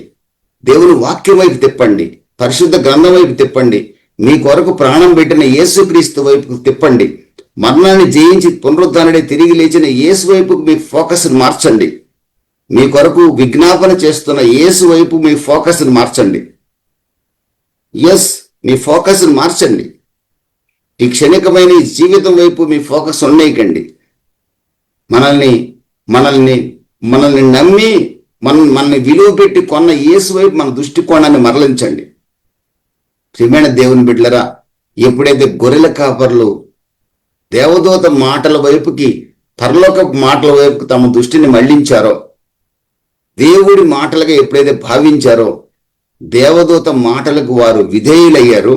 దేవుని వాక్యం వైపు తిప్పండి, పరిశుద్ధ గ్రంథం వైపు తిప్పండి, మీ కొరకు ప్రాణం పెట్టిన యేసుక్రీస్తు వైపు తిప్పండి, మరణాన్ని జయించి పునరుద్ధానుడే తిరిగి లేచిన యేసు వైపు మీ ఫోకస్ని మార్చండి, మీ కొరకు విజ్ఞాపన చేస్తున్న యేసు వైపు మీ ఫోకస్ని మార్చండి. మీ ఫోకస్ని మార్చండి. ఈ క్షణికమైన ఈ జీవితం వైపు మీ ఫోకస్ ఉండేయకండి. మనల్ని నమ్మి మనల్ని విలువ పెట్టి కొన్న యేసు వైపు మన దృష్టికోణాన్ని మరలించండి. ప్రియమైన దేవుని బిడ్డలరా, ఎప్పుడైతే గొర్రెల కాపర్లు దేవదూత మాటల వైపుకి, పరలోక మాటల వైపుకి తమ దృష్టిని మళ్లించారో, దేవుడి మాటలుగా ఎప్పుడైతే భావించారో, దేవదూత మాటలకు వారు విధేయులయ్యారు.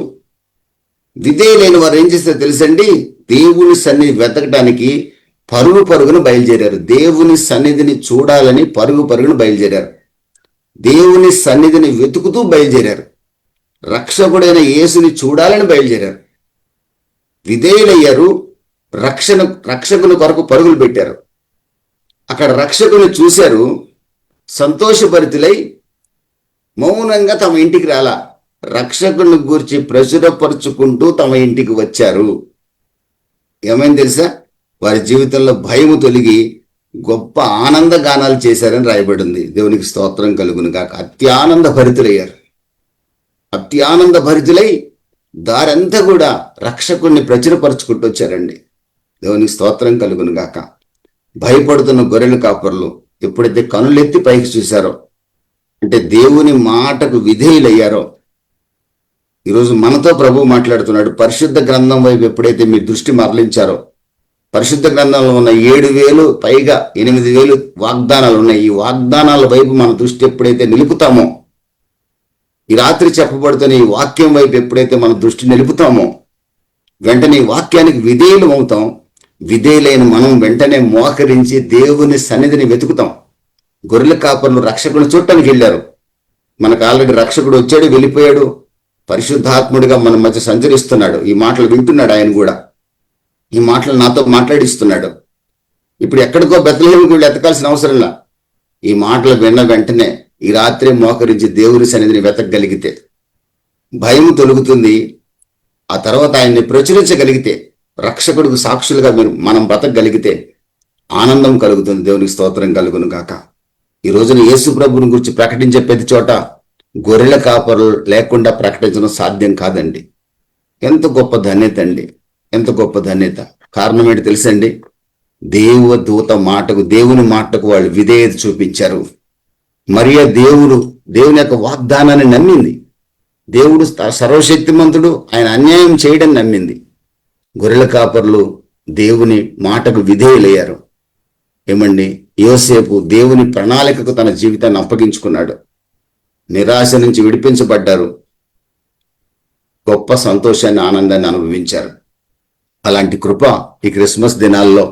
విధేయులైన వారు ఏం చేస్తారో తెలుసండి, దేవుని సన్నిధి వెతకడానికి పరుగున బయలుదేరారు. దేవుని సన్నిధిని చూడాలని పరుగున బయలుదేరారు. దేవుని సన్నిధిని వెతుకుతూ బయలుదేరారు. రక్షకుడైన యేసుని చూడాలని బయలుదేరారు. విధేయులయ్యారు. రక్షకుని కొరకు పరుగులు పెట్టారు. అక్కడ రక్షకుని చూశారు, సంతోషభరితులై మౌనంగా తమ ఇంటికి రాలా, రక్షకుని గూర్చి ప్రచురపరుచుకుంటూ తమ ఇంటికి వచ్చారు. ఏమైంది తెలుసా, వారి జీవితంలో భయము తొలగి గొప్ప ఆనంద గానాలు చేశారని రాయబడింది. దేవునికి స్తోత్రం కలుగును గాక. అత్యానంద భరితులయ్యారు. అత్యానంద భరితులై దారంతా కూడా రక్షకుణ్ణి ప్రచురపరుచుకుంటూ వచ్చారండి. దేవునికి స్తోత్రం కలుగును గాక. భయపడుతున్న గొర్రెల కాపర్లు ఎప్పుడైతే కనులెత్తి పైకి చూశారో, అంటే దేవుని మాటకు విధేయులయ్యారో, ఈరోజు మనతో ప్రభు మాట్లాడుతున్నాడు. పరిశుద్ధ గ్రంథం వైపు ఎప్పుడైతే మీ దృష్టి మరలించారో, పరిశుద్ధ గ్రంథంలో ఉన్న 7,000 పైగా 8,000 వాగ్దానాలు ఉన్నాయి. ఈ వాగ్దానాల వైపు మన దృష్టి ఎప్పుడైతే నిలుపుతామో, ఈ రాత్రి చెప్పబడుతున్న ఈ వాక్యం వైపు ఎప్పుడైతే మన దృష్టి నిలుపుతామో, వెంటనే ఈ వాక్యానికి విధేయులు అవుతాం. విధేయులైన మనం వెంటనే మోకరించి దేవుని సన్నిధిని వెతుకుతాం. గొర్రెల కాపర్లు రక్షకుడు చూడటానికి వెళ్ళారు. మనకు ఆల్రెడీ రక్షకుడు వచ్చాడు, వెళ్ళిపోయాడు. పరిశుద్ధాత్ముడిగా మన మధ్య సంచరిస్తున్నాడు. ఈ మాటలు వింటున్నాడు. ఆయన కూడా ఈ మాటలు నాతో మాట్లాడిస్తున్నాడు. ఇప్పుడు ఎక్కడికో బెత్లెహేముకి వెళ్ళి ఎతకాల్సిన అవసరంలా, ఈ మాటలు విన్న వెంటనే ఈ రాత్రి మోకరించి దేవుని సన్నిధిని వెతకగలిగితే భయం తొలుగుతుంది. ఆ తర్వాత ఆయన్ని ప్రచురించగలిగితే, రక్షకుడికి సాక్షులుగా మనం బ్రతకగలిగితే ఆనందం కలుగుతుంది. దేవునికి స్తోత్రం కలుగును గాక. ఈ రోజున యేసు ప్రభుని గురించి ప్రకటించే ప్రతి చోట గొర్రెల కాపరులు లేకుండా ప్రకటించడం సాధ్యం కాదండి. ఎంత గొప్ప ధన్యత అండి, ఎంత గొప్ప ధన్యత. కారణం ఏంటి తెలుసండి? దేవదూత మాటకు, దేవుని మాటకు వాళ్ళు విధేయత చూపించారు. మరియ దేవుని యొక్క వాగ్దానాన్ని నమ్మింది. దేవుడు సర్వశక్తిమంతుడు, ఆయన అన్యాయం చేయడం నమ్మింది. గొర్రెల కాపర్లు దేవుని మాటకు విధేయులయ్యారు. ఏమండి, యోసేపు దేవుని ప్రణాళికకు తన జీవితాన్ని అప్పగించుకున్నాడు. నిరాశ నుంచి విడిపించబడ్డారు. గొప్ప సంతోషాన్ని, ఆనందాన్ని అనుభవించారు. అలాంటి కృప ఈ క్రిస్మస్ దినాల్లో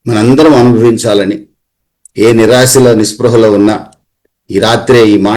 మనందరం అనుభవించాలని, ఏ నిరాశలో నిస్పృహలో ఉన్నా ఈ రాత్రే ఈ మాట